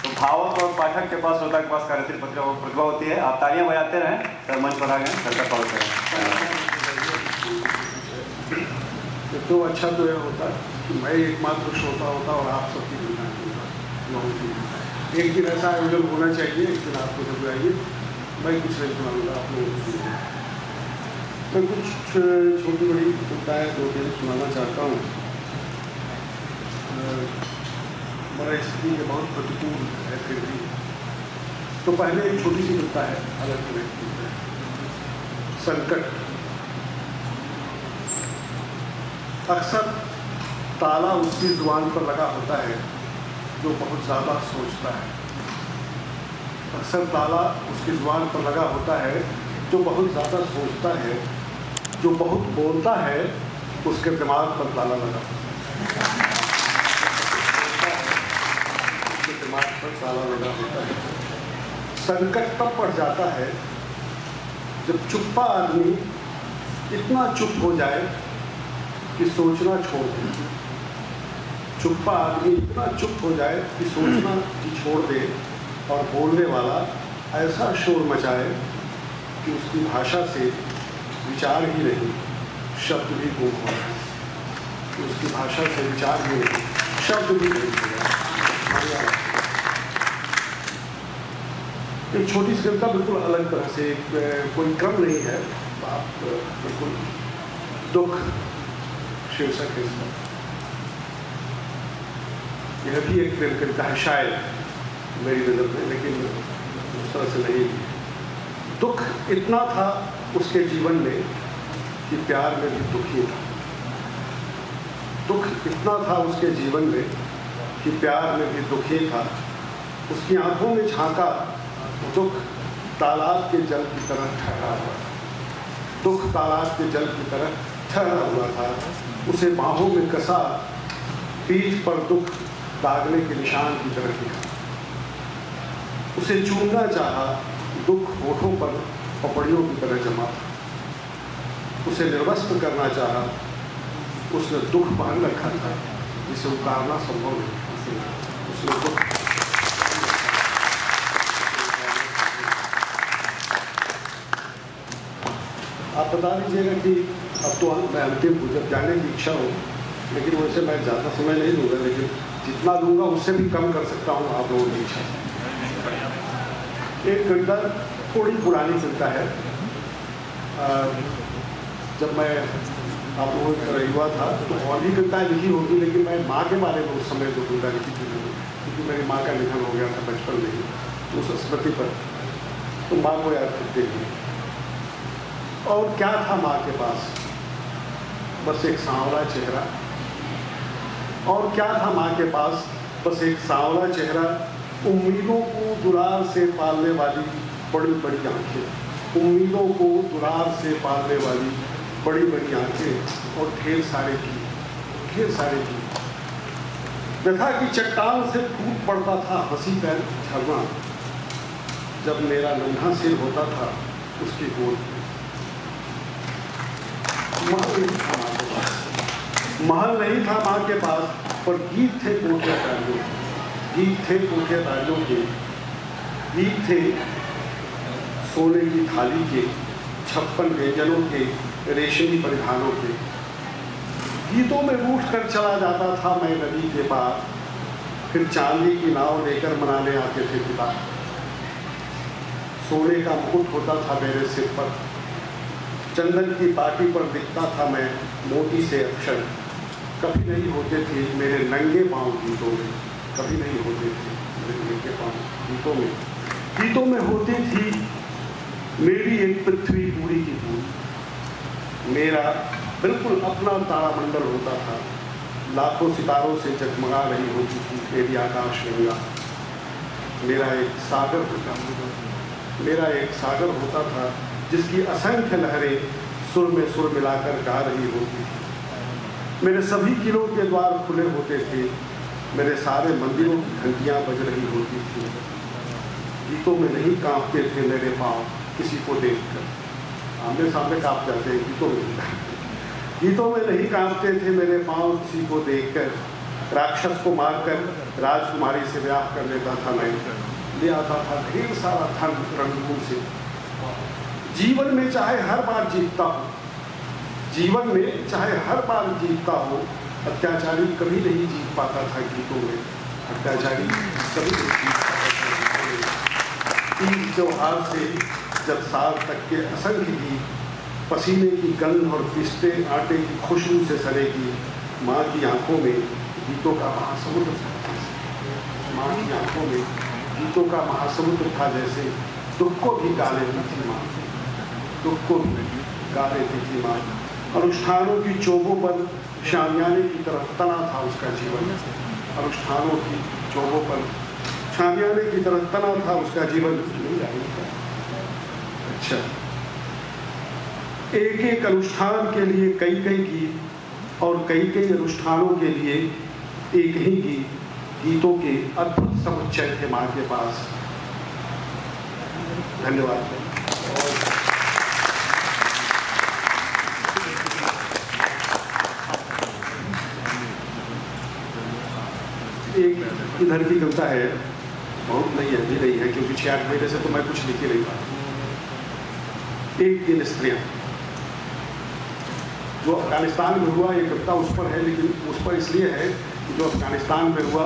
तो भावक और पाठक के पास, श्रोता के पास कार्यत्री प्रतिभा होती है। आप तालियां बजाते रहें। सर मंच पर आ गए, सर का स्वागत करें। तो अच्छा तो यह होता कि मैं एकमात्र श्रोता होता और आप सबकी ध्यान होता। एक दिन ऐसा आयोजन होना चाहिए, एक दिन आपको जब आइए, मैं कुछ नहीं सुनाऊंगा, आप लोगों को सुनिए। मैं कुछ छोटी बड़ी कविताएँ 2-3 सुनाना चाहता हूँ। मेरा स्थिति के बहुत प्रतिकूल है फिर भी। तो पहले एक छोटी सी कविता है, अलग व्यक्ति है। संकट। अक्सर ताला उसकी जुबान पर लगा होता है जो बहुत ज़्यादा सोचता है। अक्सर ताला उसकी जुबान पर लगा होता है जो बहुत ज़्यादा सोचता है। जो बहुत बोलता है उसके दिमाग पर ताला लगा होता है। उसके दिमाग पर ताला लगा होता है। संकट तब पड़ जाता है जब चुप्पा आदमी इतना चुप हो जाए कि सोचना छोड़ दे। चुप्पा आदमी इतना चुप हो जाए कि सोचना ही छोड़ दे और बोलने वाला ऐसा शोर मचाए कि उसकी भाषा से विचार ही नहीं, शब्द भी गुम हो जाए। कि उसकी भाषा से विचार ही नहीं, शब्द भी नहीं हो जाए। एक छोटी सी कविता बिल्कुल अलग तरह से, कोई क्रम नहीं है, आप बिल्कुल दुख शीर्षक है इसका। यह भी एक कविता है शायद मेरी नज़र में, लेकिन उस तरह से नहीं। दुख इतना था उसके जीवन में कि प्यार में भी दुख ही था। दुख इतना था उसके जीवन में कि प्यार में भी दुख ही था। उसकी आंखों में झांका दुख तालाब के जल की तरह ठहरा हुआ था। दुख तालाब के जल की तरह ठहरा हुआ था। उसे बाहों में कसा, पीठ पर दुख दागने के निशान की तरह दिखा। उसे चूमना चाहा, दुख होठों पर पपड़ियों की तरह जमा था। उसे निर्वस्त्र करना चाहा, उसने दुख पहन रखा था जिसे उतारना संभव नहीं था। उसने दुख आप बता दीजिएगा कि अब तो मैं अंतिम जब जाने की इच्छा हो, लेकिन वैसे मैं ज़्यादा समय नहीं दूंगा, लेकिन जितना दूंगा उससे भी कम कर सकता हूँ आप लोगों की इच्छा से। एक कविता थोड़ी पुरानी कविता है। जब मैं आप लोगों की तरह युवा था तो और भी कविताएँ लिखी होगी, लेकिन मैं माँ के बारे में उस समय जो कविता लिखी थी, क्योंकि मेरी माँ का निधन हो गया था बचपन में ही, तो उस स्मृति पर तो माँ को याद करते हुए। और क्या था माँ के पास? बस एक सांवला चेहरा। और क्या था माँ के पास? बस एक सांवला चेहरा, उम्मीदों को दुलार से पालने वाली बड़ी बड़ी आंखें। उम्मीदों को दुलार से पालने वाली बड़ी बड़ी आंखें और ढेर सारे की व्यथा की चट्टान से फूट पड़ता था हंसी का झरना जब मेरा नन्हा सिर होता था उसकी गोद में। महल नहीं था माँ के पास, पर गीत थे कोठे तालियों, गीत थे कोठे तालियों के, गीत थे सोने की थाली के, 56 व्यंजनों के, रेशमी परिधानों के। गीतों में रूठ कर चला जाता था मैं नदी के पार, फिर चांदी की नाव लेकर मनाने आते थे पिता। सोने का मुकुट होता था मेरे सिर पर, चंदन की पाटी पर दिखता था मैं मोती से अक्षर। कभी नहीं होते थे मेरे नंगे पाँव गीतों में, कभी नहीं होते थे मेरे नंगे पाँव गीतों में। गीतों में होती थी मेरी एक पृथ्वी पूरी की पूरी। मेरा बिल्कुल अपना तारामंडल होता था, लाखों सितारों से जगमगा रही होती थी मेरी आकाश गंगा। मेरा एक सागर होता था जिसकी असंख्य लहरें सुर में सुर मिलाकर गा रही होती थी। मेरे सभी किलों के द्वार खुले होते थे, मेरे सारे मंदिरों की घंटियाँ बज रही होती थी। गीतों में नहीं कांपते थे मेरे पाँव किसी को देखकर, आमने सामने कांप जाते हैं, गीतों में नहीं। गीतों में नहीं कांपते थे मेरे पाँव किसी को देखकर, राक्षस को मारकर राजकुमारी से ब्याह कर लेता था मैं, ले आता था ढेर सारा धन रंगून से। जीवन में चाहे हर बार जीतता हो, जीवन में चाहे हर बार जीतता हो, अत्याचारी कभी नहीं जीत पाता था गीतों में, अत्याचारी कभी नहीं जीत पाता था गीतों में। ईद त्योहार से जब साल तक के असंख्य गीत पसीने की गंध और पिस्ते आटे की खुशबू से सरेगी, माँ की आंखों में गीतों का महासमुद्र था। माँ की आंखों में गीतों का महासमुद्र था जैसे, दुख को भी गा लेती थी माँ, दुख को भी गा लेती थी माँ। अनुष्ठानों की चोगों पर शामियाने की तरफ तना था उसका जीवन, अनुष्ठानों की चोगों पर शामियाने की तरफ तना था उसका जीवन। अच्छा, एक एक अनुष्ठान के लिए कई कई गीत और कई कई अनुष्ठानों के लिए एक ही गीत, गीतों के अद्भुत समुच्चय थे माँ के पास। धन्यवाद। एक इधर की कविता है, बहुत नहीं है, भी नहीं है, क्योंकि 6-8 महीने से तो मैं कुछ लिख ही नहीं पाया। एक दिन स्त्रियां, जो अफगानिस्तान में हुआ, ये कविता उस पर है, लेकिन उस पर इसलिए है कि जो अफगानिस्तान में हुआ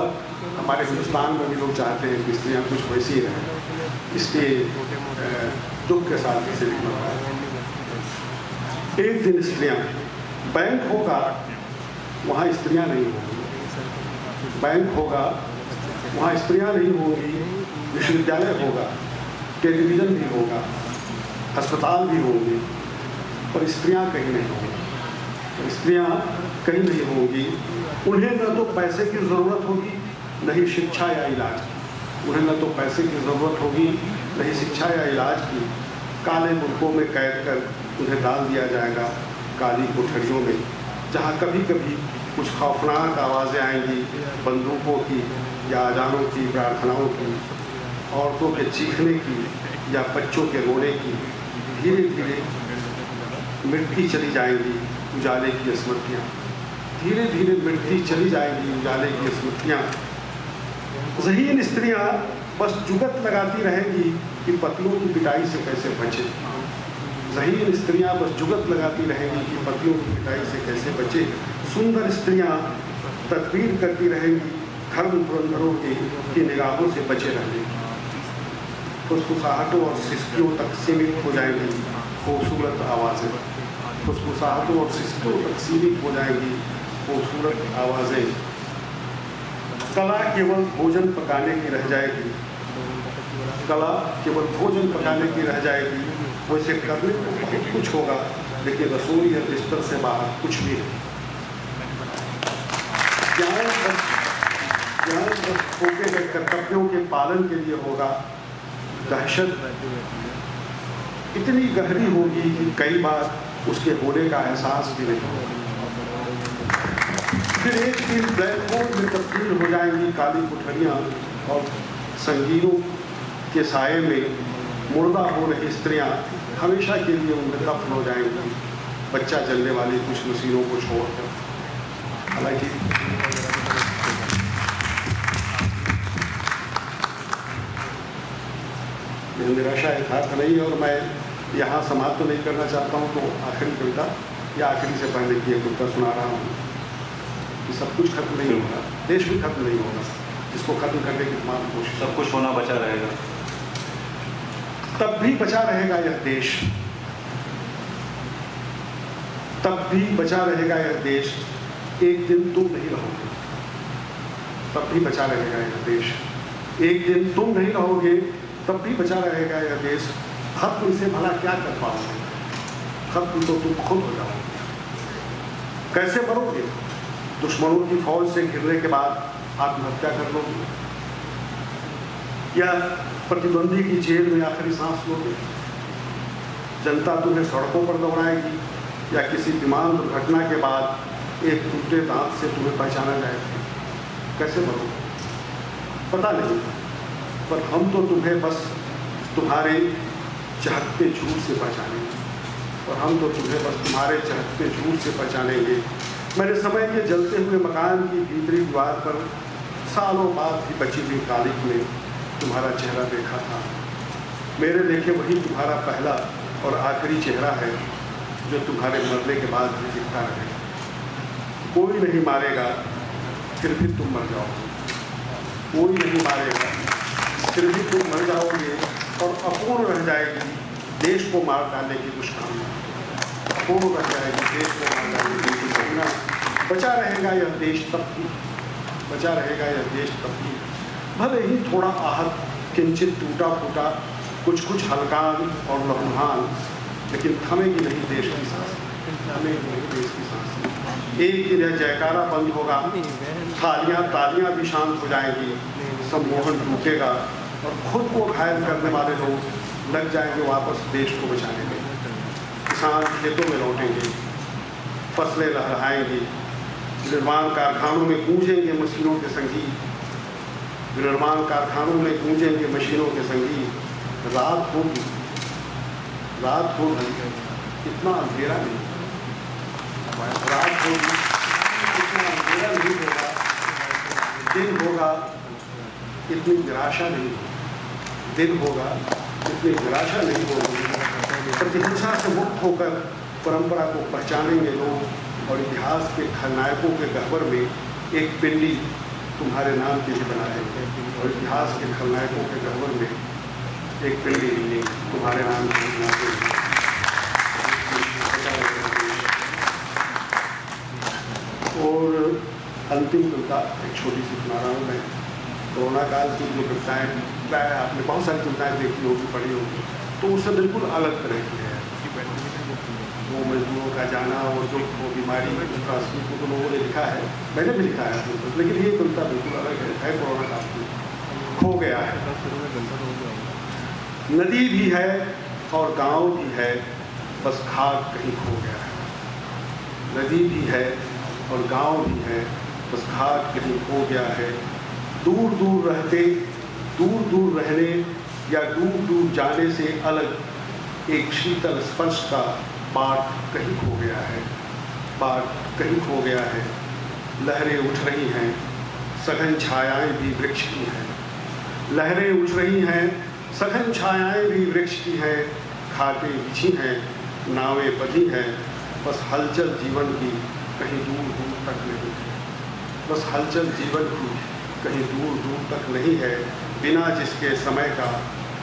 हमारे हिंदुस्तान में भी लोग चाहते हैं कि स्त्रियां कुछ वैसी रहें, इसलिए दुख के साथ इसे लिखना पड़ा। एक दिन स्त्रियां, बैंक होगा वहाँ स्त्रियां नहीं होंगी, बैंक होगा वहाँ स्त्रियां नहीं होंगी, विश्वविद्यालय होगा, टेलीविज़न भी होगा, अस्पताल भी होंगे, पर स्त्रियां कहीं नहीं होंगी, स्त्रियां कहीं नहीं होंगी। उन्हें न तो पैसे की ज़रूरत होगी, न ही शिक्षा या इलाज की, उन्हें न तो पैसे की ज़रूरत होगी, न ही शिक्षा या इलाज की। काले मुल्कों में कैद कर उन्हें डाल दिया जाएगा काली कोठरियों में, जहाँ कभी कभी कुछ खौफनाक आवाज़ें आएंगी, बंदूकों की या अजानों की, प्रार्थनाओं की, औरतों के चीखने की या बच्चों के रोने की। धीरे धीरे मिटती चली जाएंगी उजाले की स्मृतियाँ, धीरे धीरे मिटती चली जाएंगी उजाले की स्मृतियाँ। ज़हीन स्त्रियाँ बस जुगत लगाती रहेंगी कि पतियों की पिटाई से कैसे बचे। ज़हीन स्त्रियाँ बस जुगत लगाती रहेंगी कि पतियों की पिटाई से कैसे बचे। सुंदर स्त्रियाँ तदबीर करती रहेंगी धर्म पुरंदरों की निगाहों से बचे रहने की। फुसफुसाहटों और सिसकियों तक सीमित हो जाएंगी खूबसूरत आवाज़ें, फुसफुसाहटों और सिसकियों तक सीमित हो जाएंगी खूबसूरत आवाज़ें। कला केवल भोजन पकाने की रह जाएगी, कला केवल भोजन पकाने की रह जाएगी। वैसे करने को बहुत कुछ होगा, लेकिन रसोई या बिस्तर से बाहर कुछ भी नहीं। ज्ञान बस थोपे गए कर्तव्यों के पालन के लिए होगा। दहशत इतनी गहरी होगी कि कई बार उसके होने का एहसास भी नहीं होगा। फिर एक दिन ब्लैक होल में तब्दील हो जाएंगी काली कोठरियाँ और संगीनों के साये में मुर्दा हो रही स्त्रियाँ हमेशा के लिए उनमें दफन हो जाएंगी, बच्चा जलने वाली कुछ मशीनों को छोड़कर। हालांकि निराशा यथार्थ नहीं है और मैं यहाँ समाप्त तो नहीं करना चाहता हूँ, तो आखिरी कविता या आखिरी से पहले की एक कविता सुना रहा हूँ कि सब कुछ खत्म नहीं होगा, देश भी खत्म नहीं होगा, इसको खत्म करने की तमाम कोशिश, सब कुछ होना बचा रहेगा, तब भी बचा रहेगा यह देश, तब भी बचा रहेगा यह देश। एक दिन तुम नहीं रहोगे, तब भी बचा रहेगा यह देश। एक दिन तुम नहीं रहोगे, तब भी बचा रहेगा यह देश। खत्म इसे भला क्या कर पाओगे, खत्म तो तुम खुद हो जाओगे। कैसे मरोगे? दुश्मनों की फौज से घिरने के बाद आत्महत्या कर लोगे, या प्रतिद्वंदी की जेल में आखिरी सांस लोगे? जनता तुम्हें सड़कों पर दौड़ाएगी, या किसी विमान दुर्घटना के बाद एक टूटे दांत से तुम्हें पहचाना जाएगा? कैसे मरोगे पता नहीं, पर हम तो तुम्हें बस तुम्हारे चहकते झूठ से पहचानेंगे, और हम तो तुम्हें बस तुम्हारे चहकते झूठ से पहचानेंगे। मैंने समय के जलते हुए मकान की भीतरी दीवार पर सालों बाद भी बची हुई तारीख में तुम्हारा चेहरा देखा था। मेरे देखे वही तुम्हारा पहला और आखिरी चेहरा है जो तुम्हारे मरने के बाद भी दिखता रहे। कोई नहीं मारेगा फिर भी तुम मर जाओगे, कोई नहीं मारेगा फिर भी तुम मर जाओगे, और अपूर्ण रह जाएगी देश को मार डालने की दुष्कामना, अपूर्ण रह जाएगी देश को मार डालने की दुष्कामना। बचा रहेगा यह देश तब भी, बचा रहेगा यह देश तब भी, भले ही थोड़ा आहत, किंचित टूटा फूटा, कुछ कुछ हल्कान और लहूहान, लेकिन थमेगी नहीं देश की सांस, थमेगी नहीं देश की सांस। एक दिन यह जयकारा बंद होगा, तालियां भी शांत हो जाएंगी, सम्मोहन टूटेगा और खुद को घायल करने वाले लोग लग जाएंगे वापस देश को बचाने में। किसान खेतों में लौटेंगे, फसलें लहराएंगी, निर्माण कारखानों में गूंजेंगे मशीनों के संगीत, विनिर्माण कारखानों में गूंजेंगे मशीनों के संगीत। रात होगी, रात होगी, इतना अंधेरा नहीं, रात होगी, इतना अंधेरा नहीं होगा, दिन होगा, इतनी निराशा नहीं होगी, दिन होगा, इतनी निराशा नहीं होगी। प्रतिहिंसा से मुक्त होकर परंपरा को पहचानेंगे लोग, और इतिहास के खलनायकों के गह्वर में एक पिंडी तुम्हारे नाम के लिए बना देंगे, और इतिहास के खलनायकों के गह्वर में एक पिंडी तुम्हारे नाम के लिए बना देंगे। और अंतिम कविता एक छोटी सी सुना रहा हूँ मैं। कोरोना काल की जो कविताएँ, प्राय आपने बहुत सारी कविताएँ देखी होगी, पढ़ी होगी, तो उससे बिल्कुल अलग तरह की है। वो मजदूरों का जाना और जो वो बीमारी उसका अस्तित्व को तो लोगों ने लिखा है, मैंने भी लिखा है, लेकिन ये कविता बिल्कुल अलग है। कोरोना काल की खो गया है, नदी भी है और गांव भी है, बस खाक कहीं खो गया है। नदी भी है और गांव भी है, बस खाक कहीं खो गया है। दूर दूर रहते, दूर दूर रहने या दूर दूर जाने से अलग एक शीतल स्पर्श का बाट कहीं खो गया है, बाट कहीं खो गया है। लहरें उठ रही हैं, सघन छायाएं भी वृक्ष की हैं, लहरें उठ रही हैं, सघन छायाएं भी वृक्ष की हैं। खाटें बिछी हैं, नावें बंधी हैं, बस हलचल जीवन की कहीं दूर दूर तक नहीं है, बस हलचल जीवन की कहीं दूर दूर तक नहीं है। बिना जिसके समय का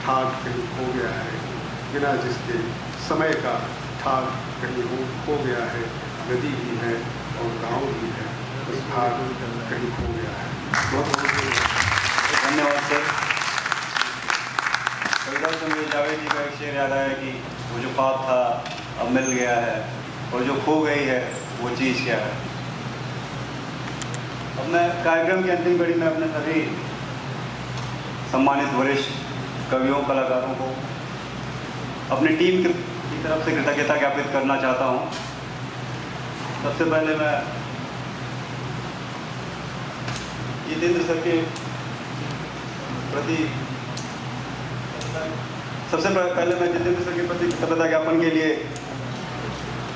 ठाठ कहीं खो गया है, बिना जिसके समय का ठाठ कहीं खो गया है। नदी भी है और गांव भी है, बस ठाठ कहीं खो गया है। बहुत बहुत धन्यवाद सर। कविता से मुझे जावेद जी का एक शेर याद आया कि वो जो ख्वाब था अब मिल गया है, और जो खो गई है वो चीज़ क्या है। अब मैं कार्यक्रम की अंतिम कड़ी में अपने सभी सम्मानित वरिष्ठ कवियों, कलाकारों को अपनी टीम की तरफ से कृतज्ञता ज्ञापित करना चाहता हूँ। सबसे पहले मैं जितेंद्र सर के प्रति जितेंद्र सर के प्रति कृतज्ञता ज्ञापन के लिए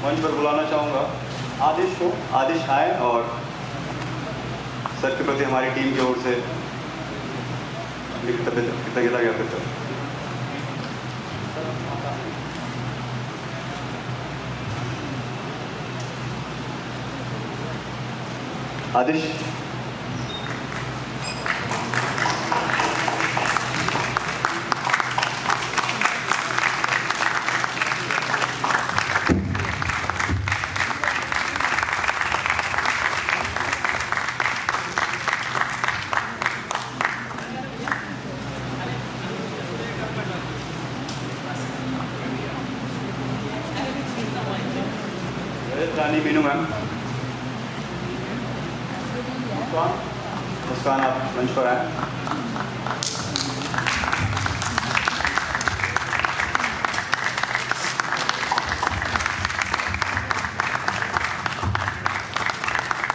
मंच पर बुलाना चाहूँगा आदिश को। आदिश आए और सर के प्रति हमारी टीम की ओर से कृतज्ञता ज्ञापित करें। आदिश। रानी मीनू मैम, मुस्कान आप मंच पर आए।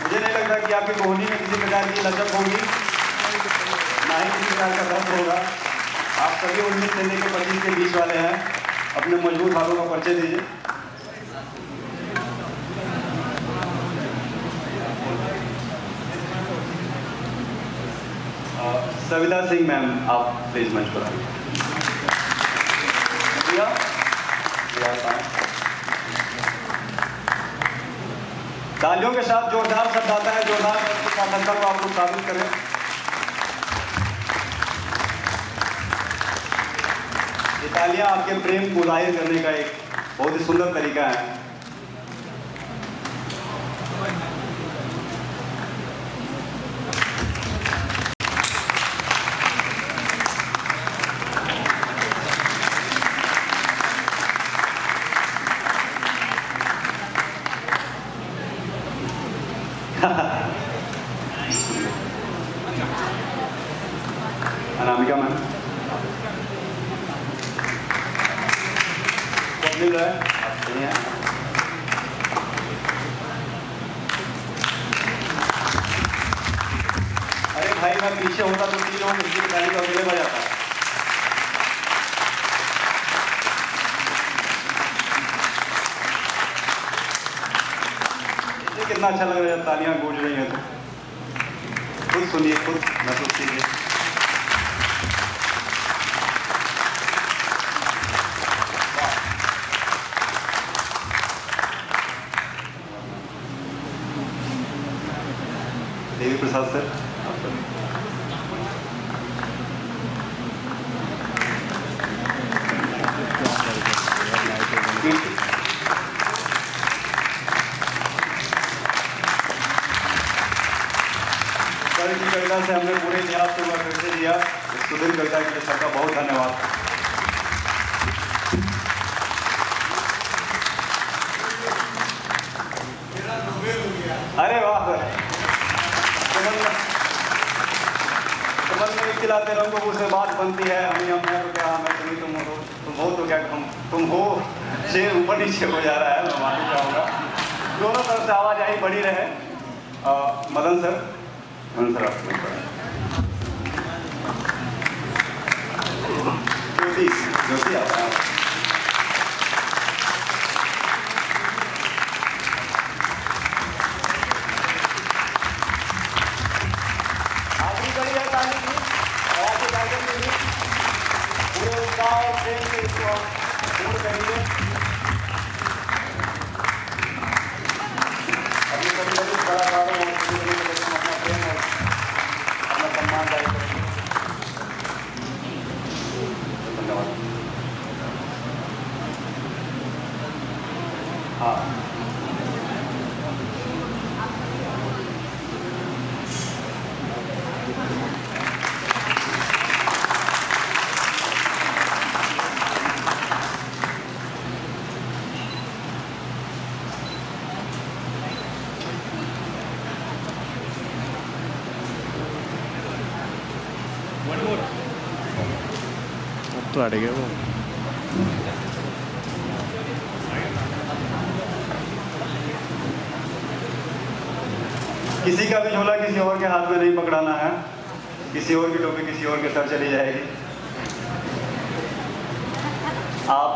मुझे नहीं लगता कि आपकी कोहनी में किसी प्रकार की लचक होगी, ना ही किसी प्रकार का दर्द होगा। आप सभी 19 से लेकर 25 के बीच वाले हैं। अपने मजबूत हाथों का परिचय दीजिए। सविता सिंह मैम, आप प्लीज मंच पर आइए। तालियों के साथ जोरदार शब्द आता है, जोरदार सार्थकता को आप लोग साबित करें। ये तालियां आपके प्रेम को जाहिर करने का एक बहुत ही सुंदर तरीका है। अनामिका मैम कब मिल रहा है, आप सही हैं। अरे भाई मैं पीछे होता तो 3 लोगों की ताली का अकेले बजाता। कितना अच्छा लग रहा है जब तालियां गूंज रही हैं तो खुद सुनिए, खुद महसूस कीजिए। देवी प्रसाद सर, सर की कविता से हमने पूरे इतिहास को परिचय दिया। इस सुदीर्घ कविता के लिए सर का बहुत धन्यवाद। अरे वाह सर, समझ में खिलाते रहो उससे बात बनती है। हम हैं तो क्या, मैं तुम्हें तुम हो तो क्या, तुम हो शेर ऊपर नीचे हो जा रहा है, मैं मालूम चाहूँगा। दोनों तरफ से आवाज आई बढ़ी रहे। मदन सर, आप ज्योति आप पूरे उत्साह और प्रेम से इसको पूर्ण करेंगे। अभी कभी कलाकारों और अपना प्रेम और अपना सम्मान जारी करेंगे। धन्यवाद। हाँ, अब तो अड़ गया वो। किसी का भी झोला किसी और के हाथ में नहीं पकड़ाना है। किसी और की टोपी किसी और के सर चली जाएगी। आप